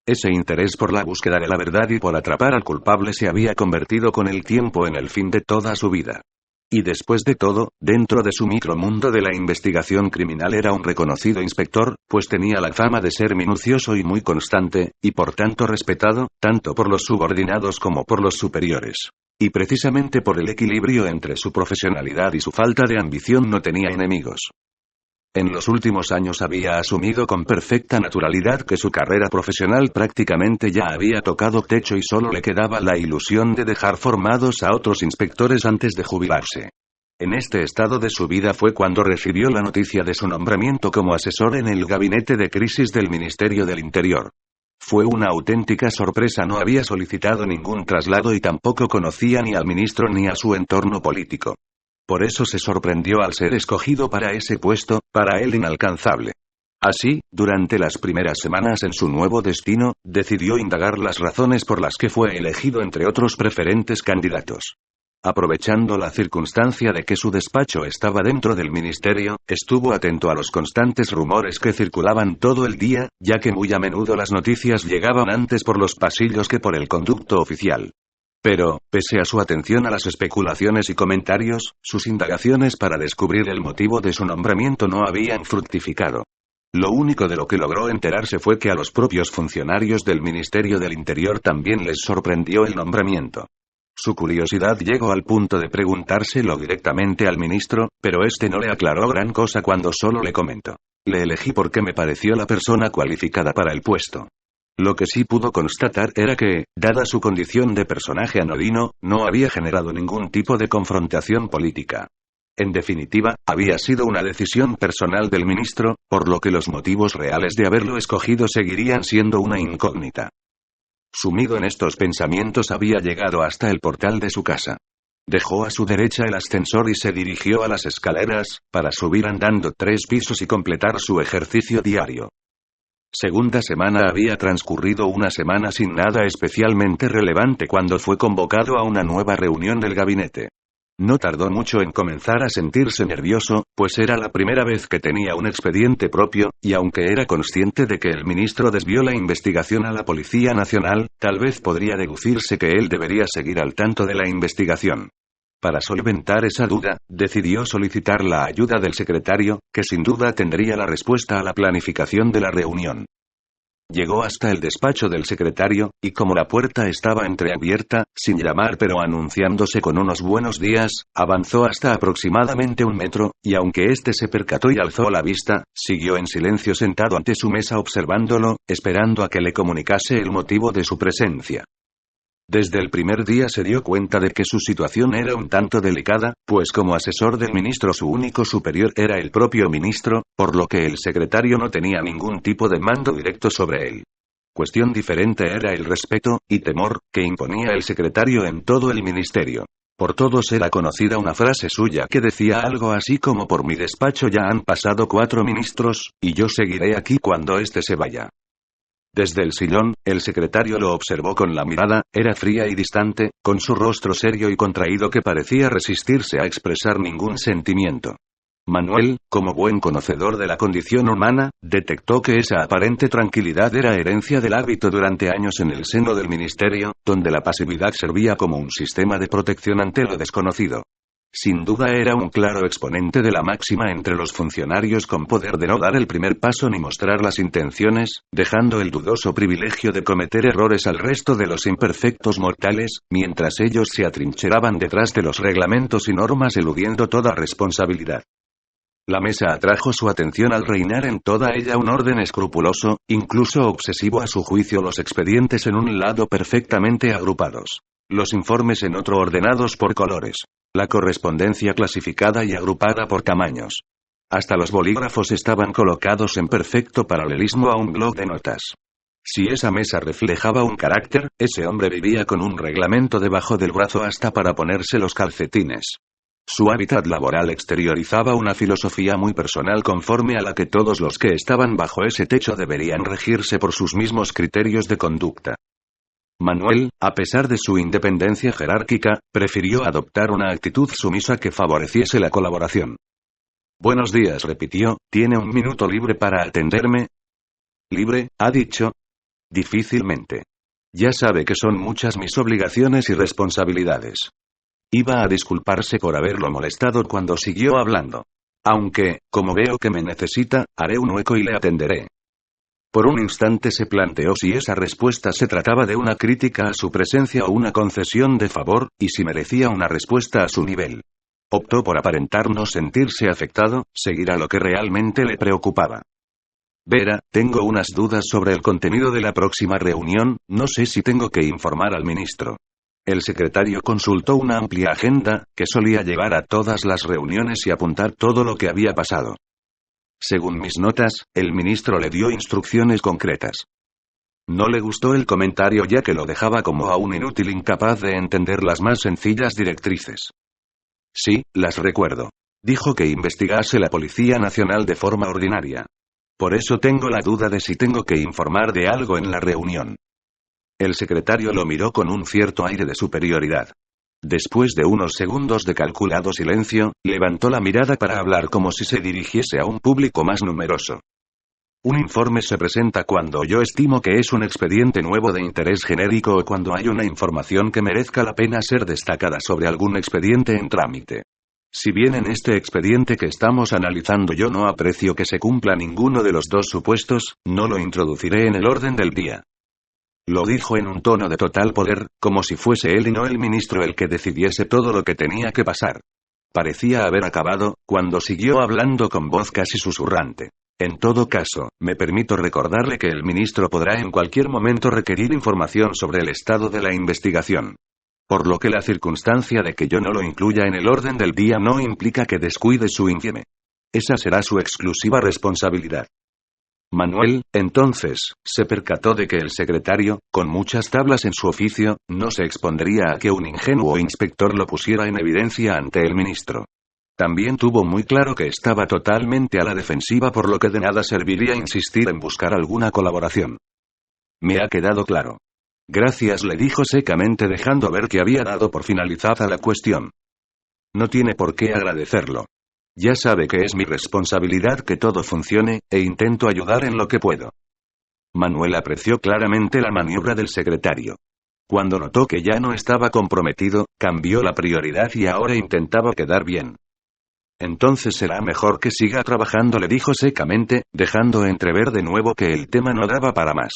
Ese interés por la búsqueda de la verdad y por atrapar al culpable se había convertido con el tiempo en el fin de toda su vida. Y después de todo, dentro de su micromundo de la investigación criminal era un reconocido inspector, pues tenía la fama de ser minucioso y muy constante, y por tanto respetado, tanto por los subordinados como por los superiores. Y precisamente por el equilibrio entre su profesionalidad y su falta de ambición no tenía enemigos. En los últimos años había asumido con perfecta naturalidad que su carrera profesional prácticamente ya había tocado techo y solo le quedaba la ilusión de dejar formados a otros inspectores antes de jubilarse. En este estado de su vida fue cuando recibió la noticia de su nombramiento como asesor en el gabinete de crisis del Ministerio del Interior. Fue una auténtica sorpresa, no había solicitado ningún traslado y tampoco conocía ni al ministro ni a su entorno político. Por eso se sorprendió al ser escogido para ese puesto, para él inalcanzable. Así, durante las primeras semanas en su nuevo destino, decidió indagar las razones por las que fue elegido entre otros preferentes candidatos. Aprovechando la circunstancia de que su despacho estaba dentro del ministerio, estuvo atento a los constantes rumores que circulaban todo el día, ya que muy a menudo las noticias llegaban antes por los pasillos que por el conducto oficial. Pero, pese a su atención a las especulaciones y comentarios, sus indagaciones para descubrir el motivo de su nombramiento no habían fructificado. Lo único de lo que logró enterarse fue que a los propios funcionarios del Ministerio del Interior también les sorprendió el nombramiento. Su curiosidad llegó al punto de preguntárselo directamente al ministro, pero este no le aclaró gran cosa cuando solo le comentó: le elegí porque me pareció la persona cualificada para el puesto. Lo que sí pudo constatar era que, dada su condición de personaje anodino, no había generado ningún tipo de confrontación política. En definitiva, había sido una decisión personal del ministro, por lo que los motivos reales de haberlo escogido seguirían siendo una incógnita. Sumido en estos pensamientos había llegado hasta el portal de su casa. Dejó a su derecha el ascensor y se dirigió a las escaleras, para subir andando 3 pisos y completar su ejercicio diario. Segunda semana. Había transcurrido una semana sin nada especialmente relevante cuando fue convocado a una nueva reunión del gabinete. No tardó mucho en comenzar a sentirse nervioso, pues era la primera vez que tenía un expediente propio, y aunque era consciente de que el ministro desvió la investigación a la Policía Nacional, tal vez podría deducirse que él debería seguir al tanto de la investigación. Para solventar esa duda, decidió solicitar la ayuda del secretario, que sin duda tendría la respuesta a la planificación de la reunión. Llegó hasta el despacho del secretario, y como la puerta estaba entreabierta, sin llamar pero anunciándose con unos buenos días, avanzó hasta aproximadamente 1 metro, y aunque éste se percató y alzó la vista, siguió en silencio sentado ante su mesa observándolo, esperando a que le comunicase el motivo de su presencia. Desde el primer día se dio cuenta de que su situación era un tanto delicada, pues como asesor del ministro su único superior era el propio ministro, por lo que el secretario no tenía ningún tipo de mando directo sobre él. Cuestión diferente era el respeto y temor que imponía el secretario en todo el ministerio. Por todos era conocida una frase suya que decía algo así como: por mi despacho ya han pasado 4 ministros, y yo seguiré aquí cuando éste se vaya. Desde el sillón, el secretario lo observó con la mirada, era fría y distante, con su rostro serio y contraído que parecía resistirse a expresar ningún sentimiento. Manuel, como buen conocedor de la condición humana, detectó que esa aparente tranquilidad era herencia del hábito durante años en el seno del ministerio, donde la pasividad servía como un sistema de protección ante lo desconocido. Sin duda era un claro exponente de la máxima entre los funcionarios con poder de no dar el primer paso ni mostrar las intenciones, dejando el dudoso privilegio de cometer errores al resto de los imperfectos mortales, mientras ellos se atrincheraban detrás de los reglamentos y normas eludiendo toda responsabilidad. La mesa atrajo su atención al reinar en toda ella un orden escrupuloso, incluso obsesivo a su juicio, los expedientes en un lado perfectamente agrupados. Los informes en otro ordenados por colores. La correspondencia clasificada y agrupada por tamaños. Hasta los bolígrafos estaban colocados en perfecto paralelismo a un bloc de notas. Si esa mesa reflejaba un carácter, ese hombre vivía con un reglamento debajo del brazo hasta para ponerse los calcetines. Su hábitat laboral exteriorizaba una filosofía muy personal conforme a la que todos los que estaban bajo ese techo deberían regirse por sus mismos criterios de conducta. Manuel, a pesar de su independencia jerárquica, prefirió adoptar una actitud sumisa que favoreciese la colaboración. Buenos días, repitió, ¿tiene un minuto libre para atenderme? ¿Libre, ha dicho? Difícilmente. Ya sabe que son muchas mis obligaciones y responsabilidades. Iba a disculparse por haberlo molestado cuando siguió hablando. Aunque, como veo que me necesita, haré un hueco y le atenderé. Por un instante se planteó si esa respuesta se trataba de una crítica a su presencia o una concesión de favor, y si merecía una respuesta a su nivel. Optó por aparentar no sentirse afectado, seguir a lo que realmente le preocupaba. Vera, tengo unas dudas sobre el contenido de la próxima reunión, no sé si tengo que informar al ministro. El secretario consultó una amplia agenda, que solía llevar a todas las reuniones y apuntar todo lo que había pasado. Según mis notas, el ministro le dio instrucciones concretas. No le gustó el comentario ya que lo dejaba como a un inútil incapaz de entender las más sencillas directrices. Sí, las recuerdo. Dijo que investigase la Policía Nacional de forma ordinaria. Por eso tengo la duda de si tengo que informar de algo en la reunión. El secretario lo miró con un cierto aire de superioridad. Después de unos segundos de calculado silencio, levantó la mirada para hablar como si se dirigiese a un público más numeroso. Un informe se presenta cuando yo estimo que es un expediente nuevo de interés genérico o cuando hay una información que merezca la pena ser destacada sobre algún expediente en trámite. Si bien en este expediente que estamos analizando yo no aprecio que se cumpla ninguno de los dos supuestos, no lo introduciré en el orden del día. Lo dijo en un tono de total poder, como si fuese él y no el ministro el que decidiese todo lo que tenía que pasar. Parecía haber acabado, cuando siguió hablando con voz casi susurrante. En todo caso, me permito recordarle que el ministro podrá en cualquier momento requerir información sobre el estado de la investigación. Por lo que la circunstancia de que yo no lo incluya en el orden del día no implica que descuide su informe. Esa será su exclusiva responsabilidad. Manuel, entonces, se percató de que el secretario, con muchas tablas en su oficio, no se expondría a que un ingenuo inspector lo pusiera en evidencia ante el ministro. También tuvo muy claro que estaba totalmente a la defensiva, por lo que de nada serviría insistir en buscar alguna colaboración. Me ha quedado claro. Gracias, le dijo secamente, dejando ver que había dado por finalizada la cuestión. No tiene por qué agradecerlo. Ya sabe que es mi responsabilidad que todo funcione, e intento ayudar en lo que puedo. Manuel apreció claramente la maniobra del secretario. Cuando notó que ya no estaba comprometido, cambió la prioridad y ahora intentaba quedar bien. Entonces será mejor que siga trabajando, le dijo secamente, dejando entrever de nuevo que el tema no daba para más.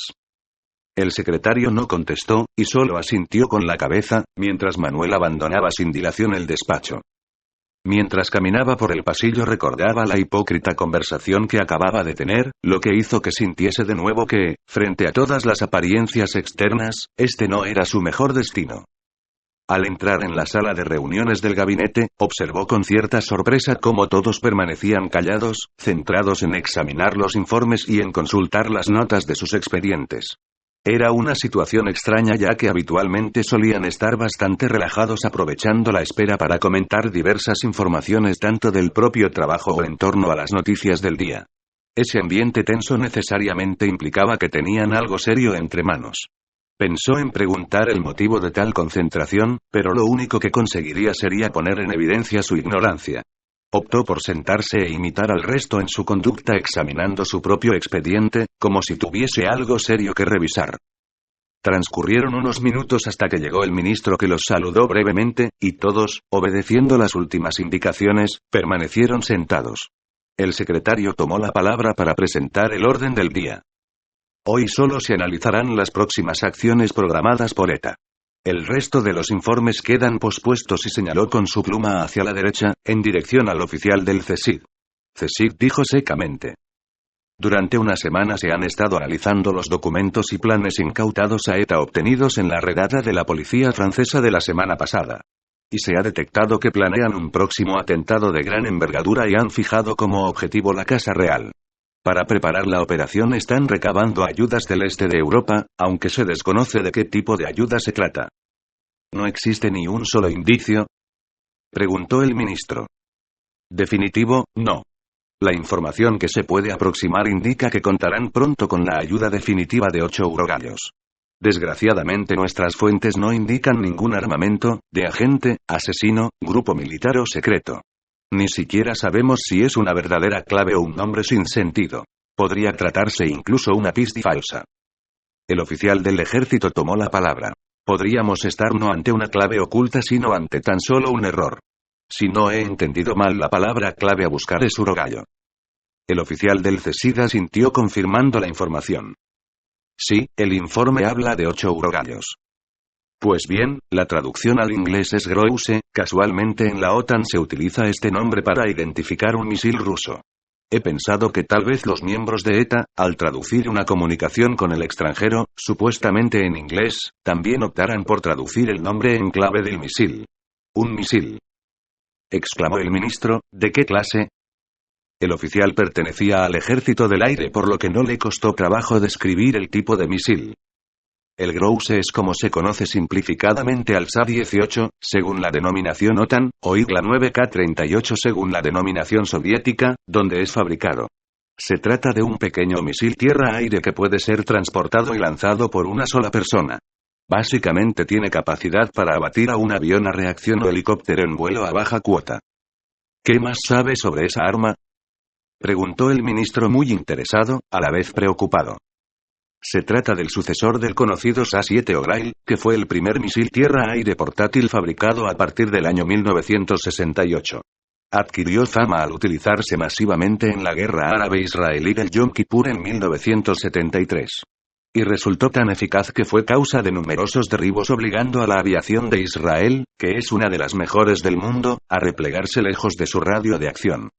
El secretario no contestó, y solo asintió con la cabeza, mientras Manuel abandonaba sin dilación el despacho. Mientras caminaba por el pasillo recordaba la hipócrita conversación que acababa de tener, lo que hizo que sintiese de nuevo que, frente a todas las apariencias externas, este no era su mejor destino. Al entrar en la sala de reuniones del gabinete, observó con cierta sorpresa cómo todos permanecían callados, centrados en examinar los informes y en consultar las notas de sus expedientes. Era una situación extraña ya que habitualmente solían estar bastante relajados aprovechando la espera para comentar diversas informaciones tanto del propio trabajo o en torno a las noticias del día. Ese ambiente tenso necesariamente implicaba que tenían algo serio entre manos. Pensó en preguntar el motivo de tal concentración, pero lo único que conseguiría sería poner en evidencia su ignorancia. Optó por sentarse e imitar al resto en su conducta examinando su propio expediente, como si tuviese algo serio que revisar. Transcurrieron unos minutos hasta que llegó el ministro, que los saludó brevemente, y todos, obedeciendo las últimas indicaciones, permanecieron sentados. El secretario tomó la palabra para presentar el orden del día. Hoy solo se analizarán las próximas acciones programadas por ETA. El resto de los informes quedan pospuestos, y señaló con su pluma hacia la derecha, en dirección al oficial del CSIC. CSIC, dijo secamente. Durante una semana se han estado analizando los documentos y planes incautados a ETA obtenidos en la redada de la policía francesa de la semana pasada. Y se ha detectado que planean un próximo atentado de gran envergadura y han fijado como objetivo la Casa Real. Para preparar la operación están recabando ayudas del este de Europa, aunque se desconoce de qué tipo de ayuda se trata. ¿No existe ni un solo indicio?, preguntó el ministro. Definitivo, no. La información que se puede aproximar indica que contarán pronto con la ayuda definitiva de 8 eurogallos. Desgraciadamente nuestras fuentes no indican ningún armamento, de agente, asesino, grupo militar o secreto. Ni siquiera sabemos si es una verdadera clave o un nombre sin sentido. Podría tratarse incluso una pista falsa. El oficial del ejército tomó la palabra. Podríamos estar no ante una clave oculta sino ante tan solo un error. Si no he entendido mal, la palabra clave a buscar es urogallo. El oficial del CSID asintió confirmando la información. Sí, el informe habla de 8 urogallos. Pues bien, la traducción al inglés es Grouse. Casualmente en la OTAN se utiliza este nombre para identificar un misil ruso. He pensado que tal vez los miembros de ETA, al traducir una comunicación con el extranjero, supuestamente en inglés, también optaran por traducir el nombre en clave del misil. «Un misil», exclamó el ministro. ¿De qué clase? El oficial pertenecía al ejército del aire, por lo que no le costó trabajo describir el tipo de misil. El Grouse es como se conoce simplificadamente al SA-18, según la denominación OTAN, o Igla 9K-38 según la denominación soviética, donde es fabricado. Se trata de un pequeño misil tierra-aire que puede ser transportado y lanzado por una sola persona. Básicamente tiene capacidad para abatir a un avión a reacción o helicóptero en vuelo a baja cuota. ¿Qué más sabe sobre esa arma?, preguntó el ministro muy interesado, a la vez preocupado. Se trata del sucesor del conocido SA-7 O'Reilly, que fue el primer misil tierra-aire portátil fabricado a partir del año 1968. Adquirió fama al utilizarse masivamente en la guerra árabe-israelí del Yom Kippur en 1973. Y resultó tan eficaz que fue causa de numerosos derribos, obligando a la aviación de Israel, que es una de las mejores del mundo, a replegarse lejos de su radio de acción.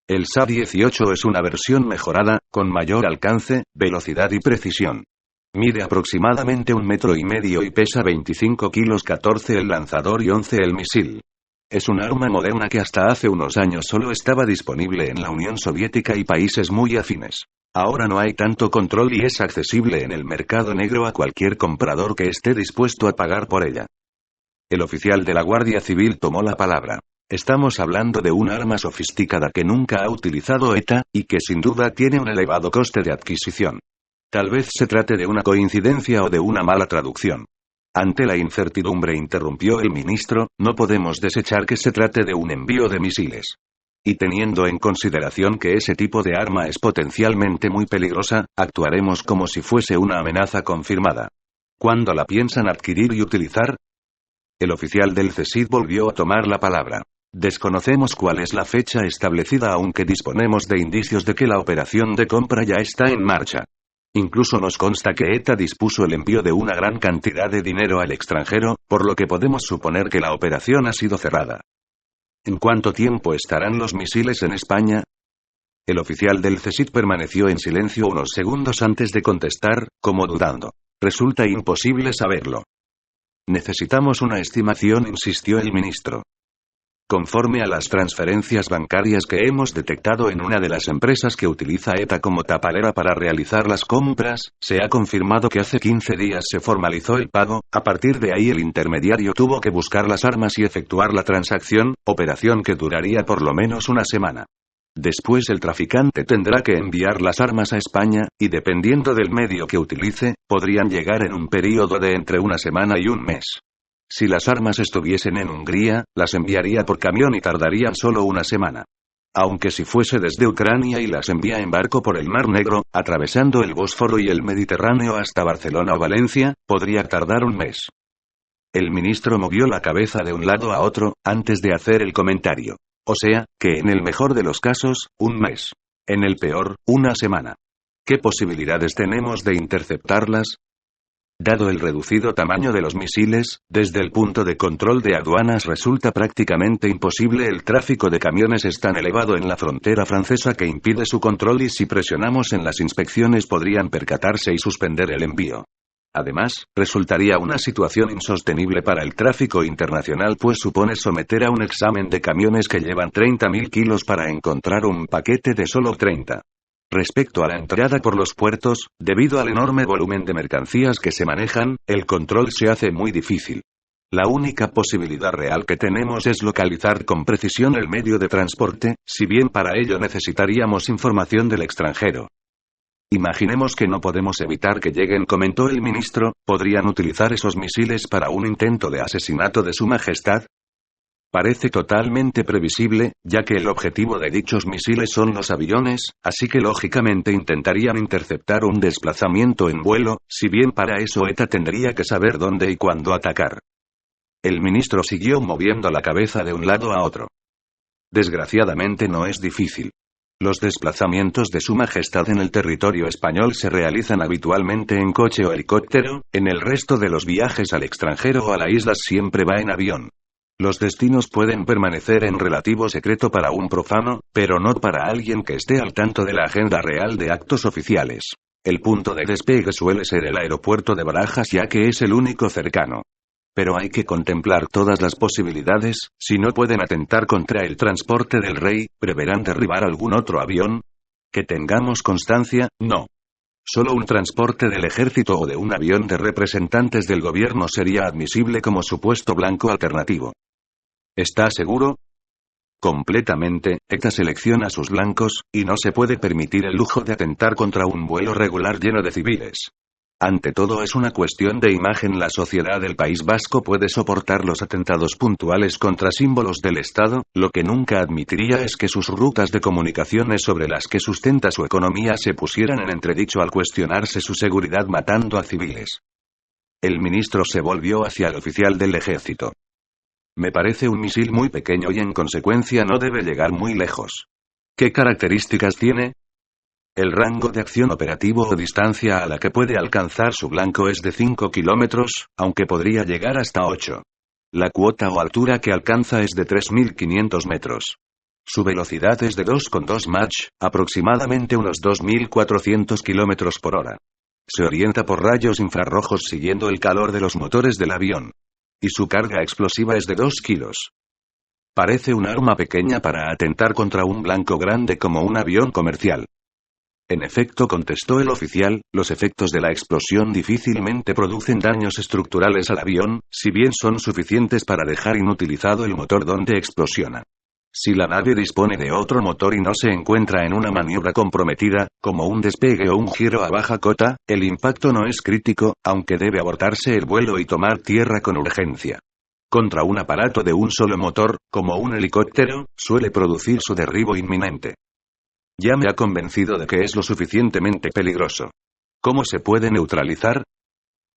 El SA-18 es una versión mejorada, con mayor alcance, velocidad y precisión. Mide aproximadamente 1,5 metros y pesa 25 kilos, 14 el lanzador y 11 el misil. Es un arma moderna que hasta hace unos años solo estaba disponible en la Unión Soviética y países muy afines. Ahora no hay tanto control y es accesible en el mercado negro a cualquier comprador que esté dispuesto a pagar por ella. El oficial de la Guardia Civil tomó la palabra. Estamos hablando de un arma sofisticada que nunca ha utilizado ETA, y que sin duda tiene un elevado coste de adquisición. Tal vez se trate de una coincidencia o de una mala traducción. Ante la incertidumbre, interrumpió el ministro, no podemos desechar que se trate de un envío de misiles. Y teniendo en consideración que ese tipo de arma es potencialmente muy peligrosa, actuaremos como si fuese una amenaza confirmada. ¿Cuándo la piensan adquirir y utilizar? El oficial del CSID volvió a tomar la palabra. Desconocemos cuál es la fecha establecida, aunque disponemos de indicios de que la operación de compra ya está en marcha. Incluso nos consta que ETA dispuso el envío de una gran cantidad de dinero al extranjero, por lo que podemos suponer que la operación ha sido cerrada. ¿En cuánto tiempo estarán los misiles en España? El oficial del CSID permaneció en silencio unos segundos antes de contestar, como dudando. Resulta imposible saberlo. Necesitamos una estimación, insistió el ministro. Conforme a las transferencias bancarias que hemos detectado en una de las empresas que utiliza ETA como tapadera para realizar las compras, se ha confirmado que hace 15 días se formalizó el pago. A partir de ahí el intermediario tuvo que buscar las armas y efectuar la transacción, operación que duraría por lo menos una semana. Después el traficante tendrá que enviar las armas a España, y dependiendo del medio que utilice, podrían llegar en un período de entre una semana y un mes. Si las armas estuviesen en Hungría, las enviaría por camión y tardarían solo una semana. Aunque si fuese desde Ucrania y las envía en barco por el Mar Negro, atravesando el Bósforo y el Mediterráneo hasta Barcelona o Valencia, podría tardar un mes. El ministro movió la cabeza de un lado a otro, antes de hacer el comentario. O sea, que en el mejor de los casos, un mes. En el peor, una semana. ¿Qué posibilidades tenemos de interceptarlas? Dado el reducido tamaño de los misiles, desde el punto de control de aduanas resulta prácticamente imposible. El tráfico de camiones es tan elevado en la frontera francesa que impide su control, y si presionamos en las inspecciones podrían percatarse y suspender el envío. Además, resultaría una situación insostenible para el tráfico internacional, pues supone someter a un examen de camiones que llevan 30.000 kilos para encontrar un paquete de solo 30. Respecto a la entrada por los puertos, debido al enorme volumen de mercancías que se manejan, el control se hace muy difícil. La única posibilidad real que tenemos es localizar con precisión el medio de transporte, si bien para ello necesitaríamos información del extranjero. Imaginemos que no podemos evitar que lleguen, comentó el ministro. ¿Podrían utilizar esos misiles para un intento de asesinato de Su Majestad? Parece totalmente previsible, ya que el objetivo de dichos misiles son los aviones, así que lógicamente intentarían interceptar un desplazamiento en vuelo, si bien para eso ETA tendría que saber dónde y cuándo atacar. El ministro siguió moviendo la cabeza de un lado a otro. Desgraciadamente no es difícil. Los desplazamientos de Su Majestad en el territorio español se realizan habitualmente en coche o helicóptero, en el resto de los viajes al extranjero o a la isla siempre va en avión. Los destinos pueden permanecer en relativo secreto para un profano, pero no para alguien que esté al tanto de la agenda real de actos oficiales. El punto de despegue suele ser el aeropuerto de Barajas, ya que es el único cercano. Pero hay que contemplar todas las posibilidades. Si no pueden atentar contra el transporte del rey, ¿preverán derribar algún otro avión? Que tengamos constancia, no. Solo un transporte del ejército o de un avión de representantes del gobierno sería admisible como supuesto blanco alternativo. ¿Está seguro? Completamente. ETA selecciona sus blancos, y no se puede permitir el lujo de atentar contra un vuelo regular lleno de civiles. Ante todo es una cuestión de imagen. La sociedad del País Vasco puede soportar los atentados puntuales contra símbolos del Estado. Lo que nunca admitiría es que sus rutas de comunicaciones sobre las que sustenta su economía se pusieran en entredicho al cuestionarse su seguridad matando a civiles. El ministro se volvió hacia el oficial del ejército. Me parece un misil muy pequeño y en consecuencia no debe llegar muy lejos. ¿Qué características tiene? El rango de acción operativo o distancia a la que puede alcanzar su blanco es de 5 kilómetros, aunque podría llegar hasta 8. La cuota o altura que alcanza es de 3.500 metros. Su velocidad es de 2,2 Mach, aproximadamente unos 2.400 kilómetros por hora. Se orienta por rayos infrarrojos siguiendo el calor de los motores del avión. Y su carga explosiva es de 2 kilos. Parece un arma pequeña para atentar contra un blanco grande como un avión comercial. En efecto, contestó el oficial, los efectos de la explosión difícilmente producen daños estructurales al avión, si bien son suficientes para dejar inutilizado el motor donde explosiona. Si la nave dispone de otro motor y no se encuentra en una maniobra comprometida, como un despegue o un giro a baja cota, el impacto no es crítico, aunque debe abortarse el vuelo y tomar tierra con urgencia. Contra un aparato de un solo motor, como un helicóptero, suele producir su derribo inminente. Ya me ha convencido de que es lo suficientemente peligroso. ¿Cómo se puede neutralizar?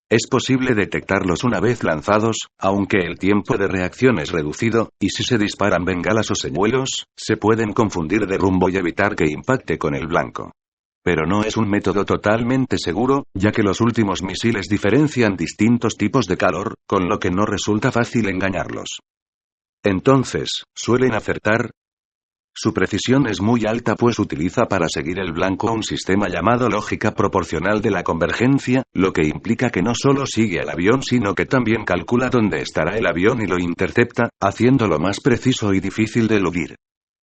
Es posible detectarlos una vez lanzados, aunque el tiempo de reacción es reducido, y si se disparan bengalas o señuelos, se pueden confundir de rumbo y evitar que impacte con el blanco. Pero no es un método totalmente seguro, ya que los últimos misiles diferencian distintos tipos de calor, con lo que no resulta fácil engañarlos. Entonces, ¿suelen acertar? Su precisión es muy alta, pues utiliza para seguir el blanco un sistema llamado lógica proporcional de la convergencia, lo que implica que no solo sigue al avión sino que también calcula dónde estará el avión y lo intercepta, haciéndolo más preciso y difícil de eludir.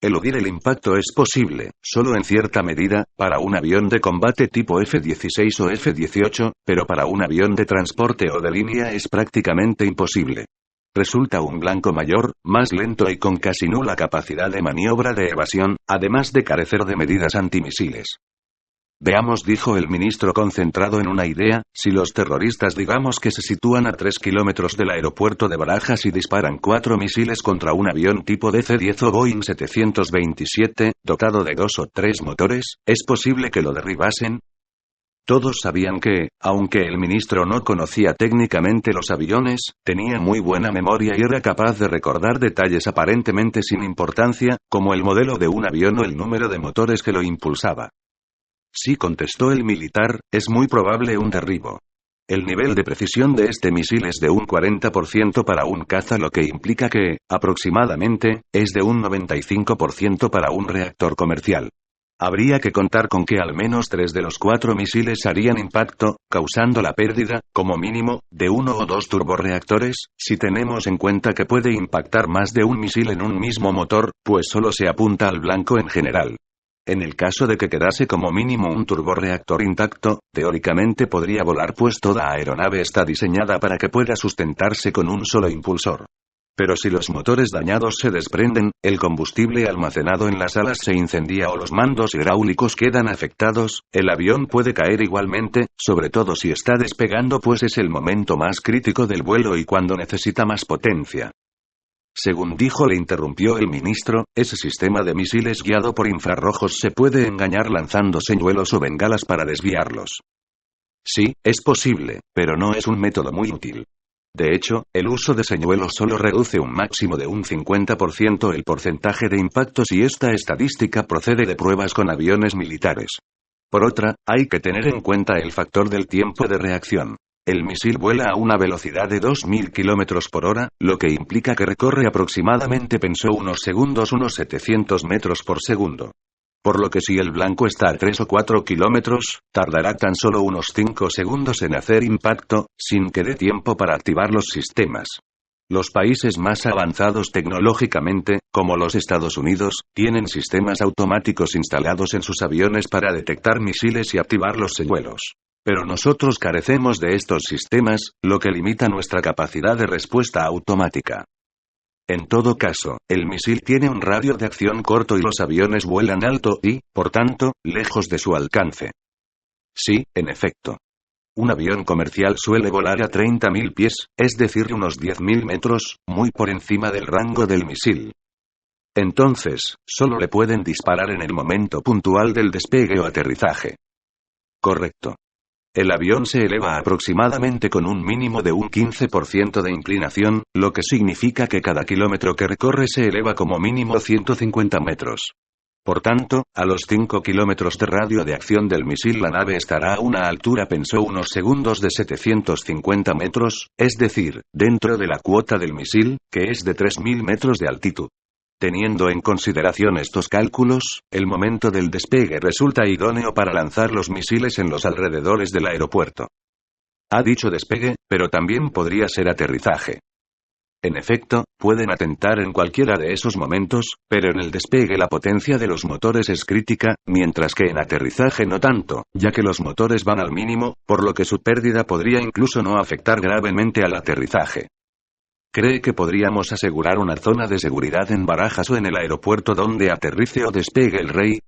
Eludir el impacto es posible, solo en cierta medida, para un avión de combate tipo F-16 o F-18, pero para un avión de transporte o de línea es prácticamente imposible. Resulta un blanco mayor, más lento y con casi nula capacidad de maniobra de evasión, además de carecer de medidas antimisiles. Veamos, dijo el ministro concentrado en una idea, si los terroristas digamos que se sitúan a 3 kilómetros del aeropuerto de Barajas y disparan 4 misiles contra un avión tipo DC-10 o Boeing 727, dotado de 2 o 3 motores, ¿es posible que lo derribasen? Todos sabían que, aunque el ministro no conocía técnicamente los aviones, tenía muy buena memoria y era capaz de recordar detalles aparentemente sin importancia, como el modelo de un avión o el número de motores que lo impulsaba. Sí, contestó el militar, es muy probable un derribo. El nivel de precisión de este misil es de un 40% para un caza, lo que implica que, aproximadamente, es de un 95% para un reactor comercial. Habría que contar con que al menos 3 de los 4 misiles harían impacto, causando la pérdida, como mínimo, de 1 o 2 turborreactores, si tenemos en cuenta que puede impactar más de un misil en un mismo motor, pues solo se apunta al blanco en general. En el caso de que quedase como mínimo un turborreactor intacto, teóricamente podría volar, pues toda aeronave está diseñada para que pueda sustentarse con un solo impulsor. Pero si los motores dañados se desprenden, el combustible almacenado en las alas se incendia o los mandos hidráulicos quedan afectados, el avión puede caer igualmente, sobre todo si está despegando, pues es el momento más crítico del vuelo y cuando necesita más potencia. Según dijo, le interrumpió el ministro, ese sistema de misiles guiado por infrarrojos se puede engañar lanzando señuelos o bengalas para desviarlos. Sí, es posible, pero no es un método muy útil. De hecho, el uso de señuelos solo reduce un máximo de un 50% el porcentaje de impactos y esta estadística procede de pruebas con aviones militares. Por otra, hay que tener en cuenta el factor del tiempo de reacción. El misil vuela a una velocidad de 2000 km por hora, lo que implica que recorre aproximadamente unos 700 metros por segundo. Por lo que si el blanco está a 3 o 4 kilómetros, tardará tan solo unos 5 segundos en hacer impacto, sin que dé tiempo para activar los sistemas. Los países más avanzados tecnológicamente, como los Estados Unidos, tienen sistemas automáticos instalados en sus aviones para detectar misiles y activar los señuelos. Pero nosotros carecemos de estos sistemas, lo que limita nuestra capacidad de respuesta automática. En todo caso, el misil tiene un radio de acción corto y los aviones vuelan alto y, por tanto, lejos de su alcance. Sí, en efecto. Un avión comercial suele volar a 30.000 pies, es decir, unos 10.000 metros, muy por encima del rango del misil. Entonces, solo le pueden disparar en el momento puntual del despegue o aterrizaje. Correcto. El avión se eleva aproximadamente con un mínimo de un 15% de inclinación, lo que significa que cada kilómetro que recorre se eleva como mínimo 150 metros. Por tanto, a los 5 kilómetros de radio de acción del misil la nave estará a una altura unos segundos de 750 metros, es decir, dentro de la cuota del misil, que es de 3.000 metros de altitud. Teniendo en consideración estos cálculos, el momento del despegue resulta idóneo para lanzar los misiles en los alrededores del aeropuerto. Ha dicho despegue, pero también podría ser aterrizaje. En efecto, pueden atentar en cualquiera de esos momentos, pero en el despegue la potencia de los motores es crítica, mientras que en aterrizaje no tanto, ya que los motores van al mínimo, por lo que su pérdida podría incluso no afectar gravemente al aterrizaje. ¿Cree que podríamos asegurar una zona de seguridad en Barajas o en el aeropuerto donde aterrice o despegue el rey?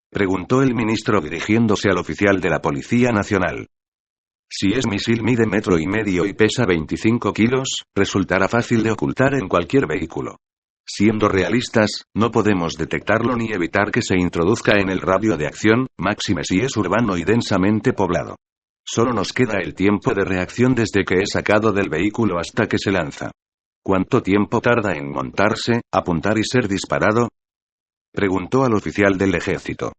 Preguntó el ministro dirigiéndose al oficial de la Policía Nacional. Si es misil mide 1,5 metros y pesa 25 kilos, resultará fácil de ocultar en cualquier vehículo. Siendo realistas, no podemos detectarlo ni evitar que se introduzca en el radio de acción, máxime si es urbano y densamente poblado. Solo nos queda el tiempo de reacción desde que es sacado del vehículo hasta que se lanza. ¿Cuánto tiempo tarda en montarse, apuntar y ser disparado? Preguntó al oficial del ejército.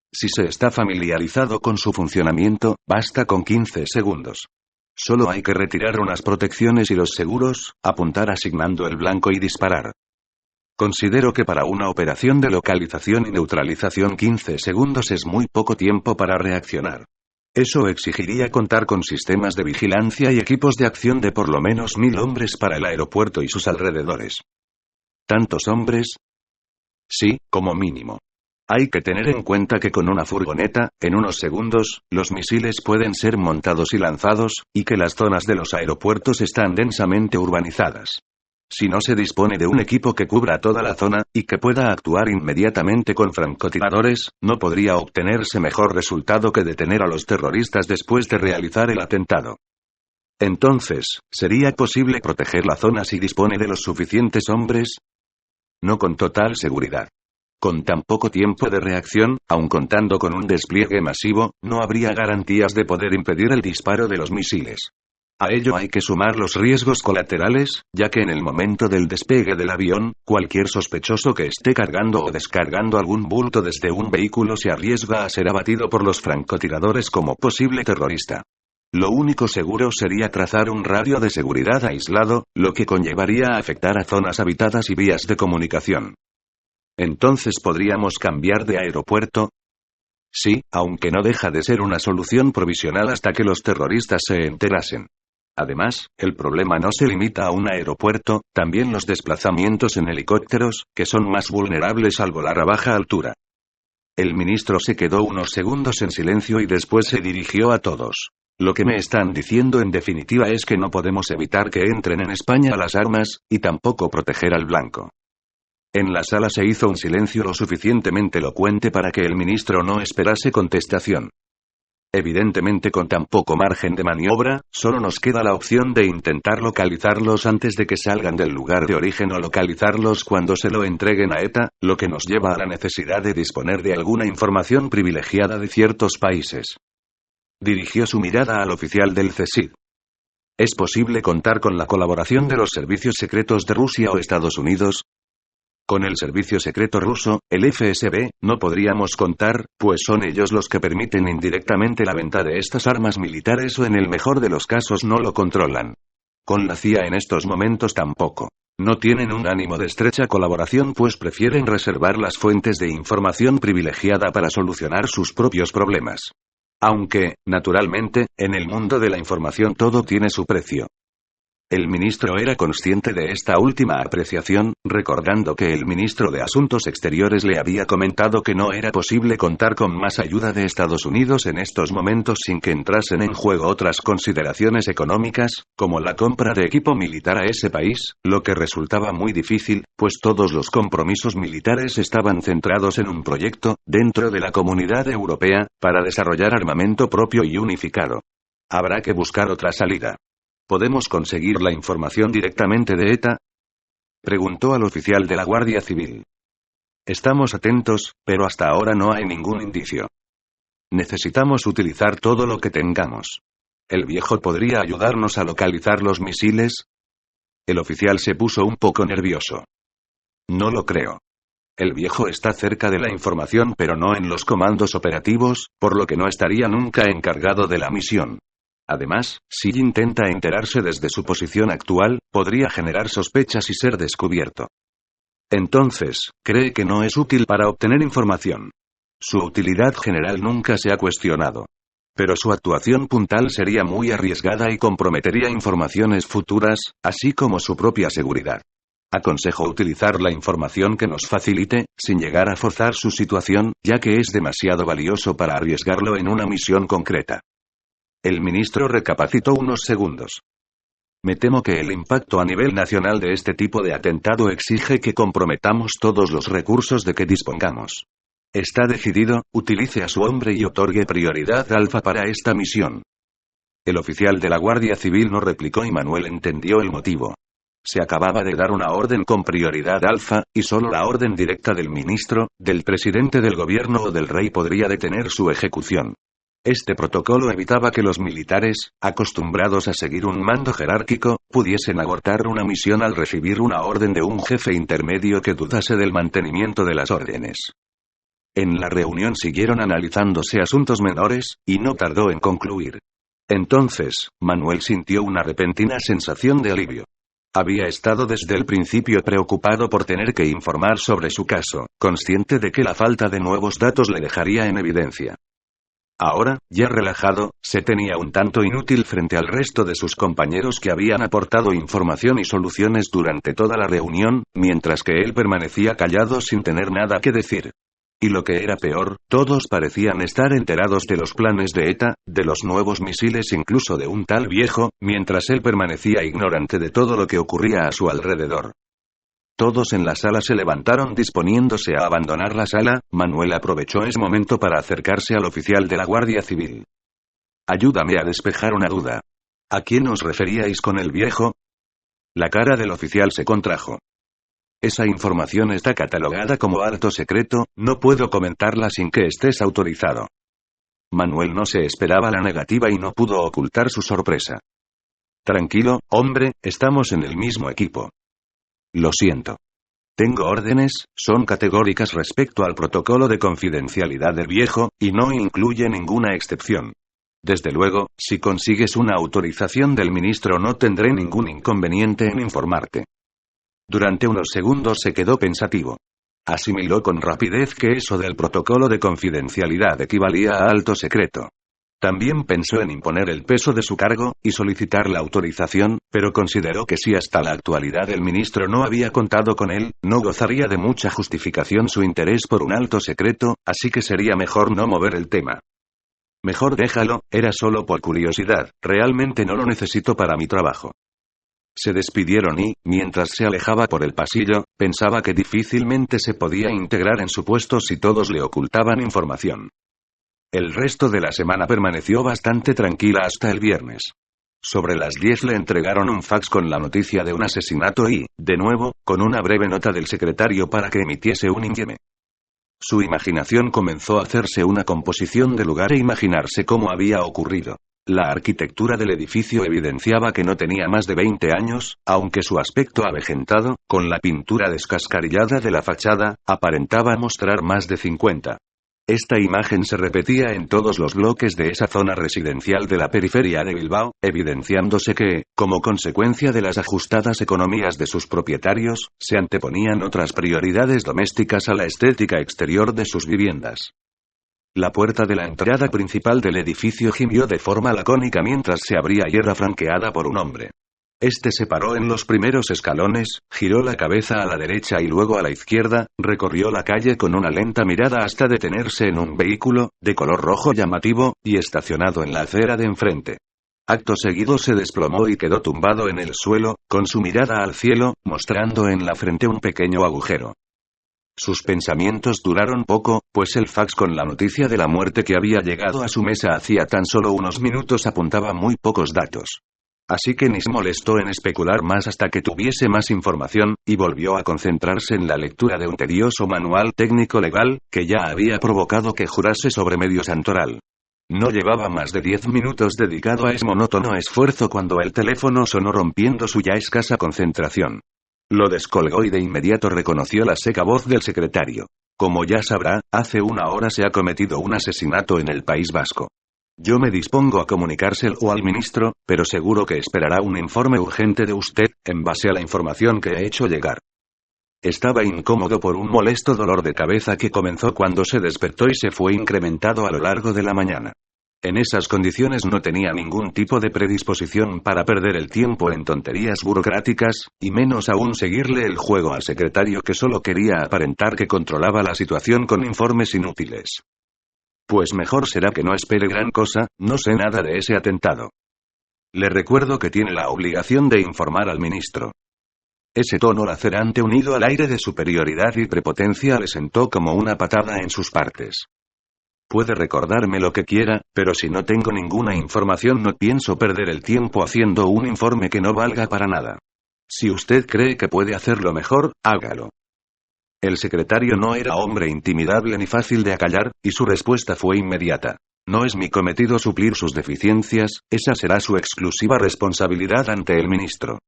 Si se está familiarizado con su funcionamiento, basta con 15 segundos. Solo hay que retirar unas protecciones y los seguros, apuntar asignando el blanco y disparar. Considero que para una operación de localización y neutralización 15 segundos es muy poco tiempo para reaccionar. Eso exigiría contar con sistemas de vigilancia y equipos de acción de por lo menos 1.000 hombres para el aeropuerto y sus alrededores. ¿Tantos hombres? Sí, como mínimo. Hay que tener en cuenta que con una furgoneta, en unos segundos, los misiles pueden ser montados y lanzados, y que las zonas de los aeropuertos están densamente urbanizadas. Si no se dispone de un equipo que cubra toda la zona, y que pueda actuar inmediatamente con francotiradores, no podría obtenerse mejor resultado que detener a los terroristas después de realizar el atentado. Entonces, ¿sería posible proteger la zona si dispone de los suficientes hombres? No con total seguridad. Con tan poco tiempo de reacción, aun contando con un despliegue masivo, no habría garantías de poder impedir el disparo de los misiles. A ello hay que sumar los riesgos colaterales, ya que en el momento del despegue del avión, cualquier sospechoso que esté cargando o descargando algún bulto desde un vehículo se arriesga a ser abatido por los francotiradores como posible terrorista. Lo único seguro sería trazar un radio de seguridad aislado, lo que conllevaría a afectar a zonas habitadas y vías de comunicación. ¿Entonces podríamos cambiar de aeropuerto? Sí, aunque no deja de ser una solución provisional hasta que los terroristas se enterasen. Además, el problema no se limita a un aeropuerto, también los desplazamientos en helicópteros, que son más vulnerables al volar a baja altura. El ministro se quedó unos segundos en silencio y después se dirigió a todos. Lo que me están diciendo en definitiva es que no podemos evitar que entren en España las armas, y tampoco proteger al blanco. En la sala se hizo un silencio lo suficientemente elocuente para que el ministro no esperase contestación. Evidentemente con tan poco margen de maniobra, solo nos queda la opción de intentar localizarlos antes de que salgan del lugar de origen o localizarlos cuando se lo entreguen a ETA, lo que nos lleva a la necesidad de disponer de alguna información privilegiada de ciertos países. Dirigió su mirada al oficial del CSID. ¿Es posible contar con la colaboración de los servicios secretos de Rusia o Estados Unidos? Con el servicio secreto ruso, el FSB, no podríamos contar, pues son ellos los que permiten indirectamente la venta de estas armas militares o en el mejor de los casos no lo controlan. Con la CIA en estos momentos tampoco. No tienen un ánimo de estrecha colaboración pues prefieren reservar las fuentes de información privilegiada para solucionar sus propios problemas. Aunque, naturalmente, en el mundo de la información todo tiene su precio. El ministro era consciente de esta última apreciación, recordando que el ministro de Asuntos Exteriores le había comentado que no era posible contar con más ayuda de Estados Unidos en estos momentos sin que entrasen en juego otras consideraciones económicas, como la compra de equipo militar a ese país, lo que resultaba muy difícil, pues todos los compromisos militares estaban centrados en un proyecto, dentro de la Comunidad Europea, para desarrollar armamento propio y unificado. Habrá que buscar otra salida. ¿Podemos conseguir la información directamente de ETA? Preguntó al oficial de la Guardia Civil. Estamos atentos, pero hasta ahora no hay ningún indicio. Necesitamos utilizar todo lo que tengamos. ¿El viejo podría ayudarnos a localizar los misiles? El oficial se puso un poco nervioso. No lo creo. El viejo está cerca de la información pero no en los comandos operativos, por lo que no estaría nunca encargado de la misión. Además, si intenta enterarse desde su posición actual, podría generar sospechas y ser descubierto. Entonces, cree que no es útil para obtener información. Su utilidad general nunca se ha cuestionado. Pero su actuación puntual sería muy arriesgada y comprometería informaciones futuras, así como su propia seguridad. Aconsejo utilizar la información que nos facilite, sin llegar a forzar su situación, ya que es demasiado valioso para arriesgarlo en una misión concreta. El ministro recapacitó unos segundos. Me temo que el impacto a nivel nacional de este tipo de atentado exige que comprometamos todos los recursos de que dispongamos. Está decidido, utilice a su hombre y otorgue prioridad alfa para esta misión. El oficial de la Guardia Civil no replicó y Manuel entendió el motivo. Se acababa de dar una orden con prioridad alfa, y solo la orden directa del ministro, del presidente del gobierno o del rey podría detener su ejecución. Este protocolo evitaba que los militares, acostumbrados a seguir un mando jerárquico, pudiesen abortar una misión al recibir una orden de un jefe intermedio que dudase del mantenimiento de las órdenes. En la reunión siguieron analizándose asuntos menores, y no tardó en concluir. Entonces, Manuel sintió una repentina sensación de alivio. Había estado desde el principio preocupado por tener que informar sobre su caso, consciente de que la falta de nuevos datos le dejaría en evidencia. Ahora, ya relajado, se tenía un tanto inútil frente al resto de sus compañeros que habían aportado información y soluciones durante toda la reunión, mientras que él permanecía callado sin tener nada que decir. Y lo que era peor, todos parecían estar enterados de los planes de ETA, de los nuevos misiles incluso de un tal viejo, mientras él permanecía ignorante de todo lo que ocurría a su alrededor. Todos en la sala se levantaron disponiéndose a abandonar la sala. Manuel aprovechó ese momento para acercarse al oficial de la Guardia Civil. Ayúdame a despejar una duda. ¿A quién os referíais con el viejo? La cara del oficial se contrajo. Esa información está catalogada como alto secreto, no puedo comentarla sin que estés autorizado. Manuel no se esperaba la negativa y no pudo ocultar su sorpresa. Tranquilo, hombre, estamos en el mismo equipo. Lo siento. Tengo órdenes, son categóricas respecto al protocolo de confidencialidad del viejo, y no incluye ninguna excepción. Desde luego, si consigues una autorización del ministro no tendré ningún inconveniente en informarte. Durante unos segundos se quedó pensativo. Asimiló con rapidez que eso del protocolo de confidencialidad equivalía a alto secreto. También pensó en imponer el peso de su cargo, y solicitar la autorización, pero consideró que si hasta la actualidad el ministro no había contado con él, no gozaría de mucha justificación su interés por un alto secreto, así que sería mejor no mover el tema. Mejor déjalo, era solo por curiosidad, realmente no lo necesito para mi trabajo. Se despidieron y, mientras se alejaba por el pasillo, pensaba que difícilmente se podía integrar en su puesto si todos le ocultaban información. El resto de la semana permaneció bastante tranquila hasta el viernes. Sobre las 10 le entregaron un fax con la noticia de un asesinato y, de nuevo, con una breve nota del secretario para que emitiese un informe. Su imaginación comenzó a hacerse una composición del lugar e imaginarse cómo había ocurrido. La arquitectura del edificio evidenciaba que no tenía más de 20 años, aunque su aspecto avejentado, con la pintura descascarillada de la fachada, aparentaba mostrar más de 50. Esta imagen se repetía en todos los bloques de esa zona residencial de la periferia de Bilbao, evidenciándose que, como consecuencia de las ajustadas economías de sus propietarios, se anteponían otras prioridades domésticas a la estética exterior de sus viviendas. La puerta de la entrada principal del edificio gimió de forma lacónica mientras se abría y era franqueada por un hombre. Este se paró en los primeros escalones, giró la cabeza a la derecha y luego a la izquierda, recorrió la calle con una lenta mirada hasta detenerse en un vehículo, de color rojo llamativo, y estacionado en la acera de enfrente. Acto seguido se desplomó y quedó tumbado en el suelo, con su mirada al cielo, mostrando en la frente un pequeño agujero. Sus pensamientos duraron poco, pues el fax con la noticia de la muerte que había llegado a su mesa hacía tan solo unos minutos apuntaba muy pocos datos. Así que ni se molestó en especular más hasta que tuviese más información, y volvió a concentrarse en la lectura de un tedioso manual técnico legal, que ya había provocado que jurase sobre medio santoral. No llevaba más de 10 minutos dedicado a ese monótono esfuerzo cuando el teléfono sonó rompiendo su ya escasa concentración. Lo descolgó y de inmediato reconoció la seca voz del secretario. Como ya sabrá, hace una hora se ha cometido un asesinato en el País Vasco. Yo me dispongo a comunicárselo al ministro, pero seguro que esperará un informe urgente de usted, en base a la información que he hecho llegar. Estaba incómodo por un molesto dolor de cabeza que comenzó cuando se despertó y se fue incrementado a lo largo de la mañana. En esas condiciones no tenía ningún tipo de predisposición para perder el tiempo en tonterías burocráticas, y menos aún seguirle el juego al secretario que solo quería aparentar que controlaba la situación con informes inútiles. Pues mejor será que no espere gran cosa, no sé nada de ese atentado. Le recuerdo que tiene la obligación de informar al ministro. Ese tono lacerante unido al aire de superioridad y prepotencia le sentó como una patada en sus partes. Puede recordarme lo que quiera, pero si no tengo ninguna información no pienso perder el tiempo haciendo un informe que no valga para nada. Si usted cree que puede hacerlo mejor, hágalo. El secretario no era hombre intimidable ni fácil de acallar, y su respuesta fue inmediata. No es mi cometido suplir sus deficiencias, esa será su exclusiva responsabilidad ante el ministro.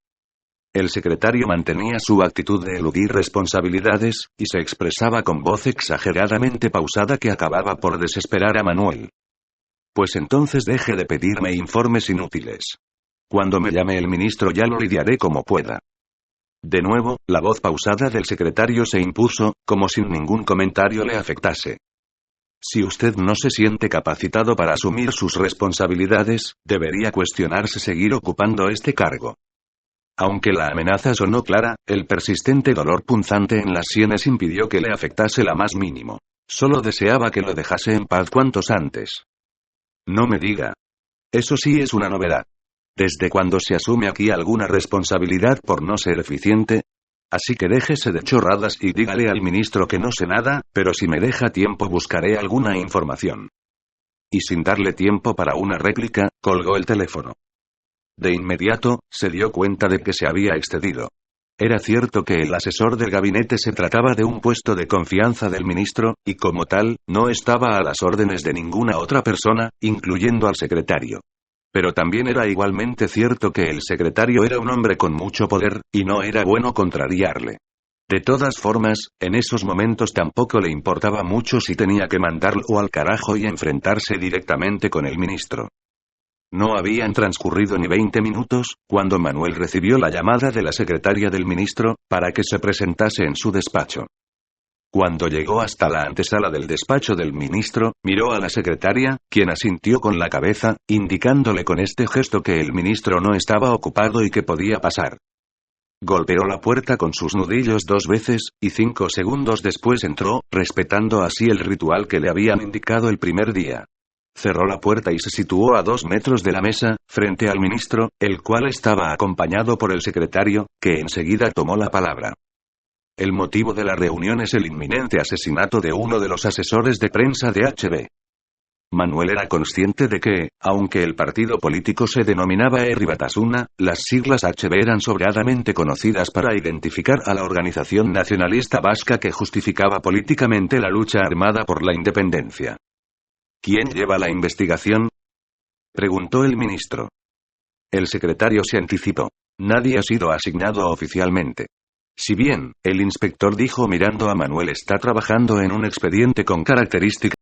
El secretario mantenía su actitud de eludir responsabilidades, y se expresaba con voz exageradamente pausada que acababa por desesperar a Manuel. Pues entonces deje de pedirme informes inútiles. Cuando me llame el ministro ya lo lidiaré como pueda. De nuevo, la voz pausada del secretario se impuso, como si ningún comentario le afectase. Si usted no se siente capacitado para asumir sus responsabilidades, debería cuestionarse seguir ocupando este cargo. Aunque la amenaza sonó clara, el persistente dolor punzante en las sienes impidió que le afectase la más mínimo. Solo deseaba que lo dejase en paz cuantos antes. No me diga. Eso sí es una novedad. ¿Desde cuándo se asume aquí alguna responsabilidad por no ser eficiente? Así que déjese de chorradas y dígale al ministro que no sé nada, pero si me deja tiempo buscaré alguna información. Y sin darle tiempo para una réplica, colgó el teléfono. De inmediato, se dio cuenta de que se había excedido. Era cierto que el asesor del gabinete se trataba de un puesto de confianza del ministro, y como tal, no estaba a las órdenes de ninguna otra persona, incluyendo al secretario. Pero también era igualmente cierto que el secretario era un hombre con mucho poder, y no era bueno contrariarle. De todas formas, en esos momentos tampoco le importaba mucho si tenía que mandarlo al carajo y enfrentarse directamente con el ministro. No habían transcurrido ni 20 minutos, cuando Manuel recibió la llamada de la secretaria del ministro, para que se presentase en su despacho. Cuando llegó hasta la antesala del despacho del ministro, miró a la secretaria, quien asintió con la cabeza, indicándole con este gesto que el ministro no estaba ocupado y que podía pasar. Golpeó la puerta con sus nudillos 2 veces, y 5 segundos después entró, respetando así el ritual que le habían indicado el primer día. Cerró la puerta y se situó a 2 metros de la mesa, frente al ministro, el cual estaba acompañado por el secretario, que enseguida tomó la palabra. El motivo de la reunión es el inminente asesinato de uno de los asesores de prensa de HB. Manuel era consciente de que, aunque el partido político se denominaba Herri Batasuna, las siglas HB eran sobradamente conocidas para identificar a la organización nacionalista vasca que justificaba políticamente la lucha armada por la independencia. ¿Quién lleva la investigación?, preguntó el ministro. El secretario se anticipó. Nadie ha sido asignado oficialmente. Si bien, el inspector dijo mirando a Manuel, está trabajando en un expediente con características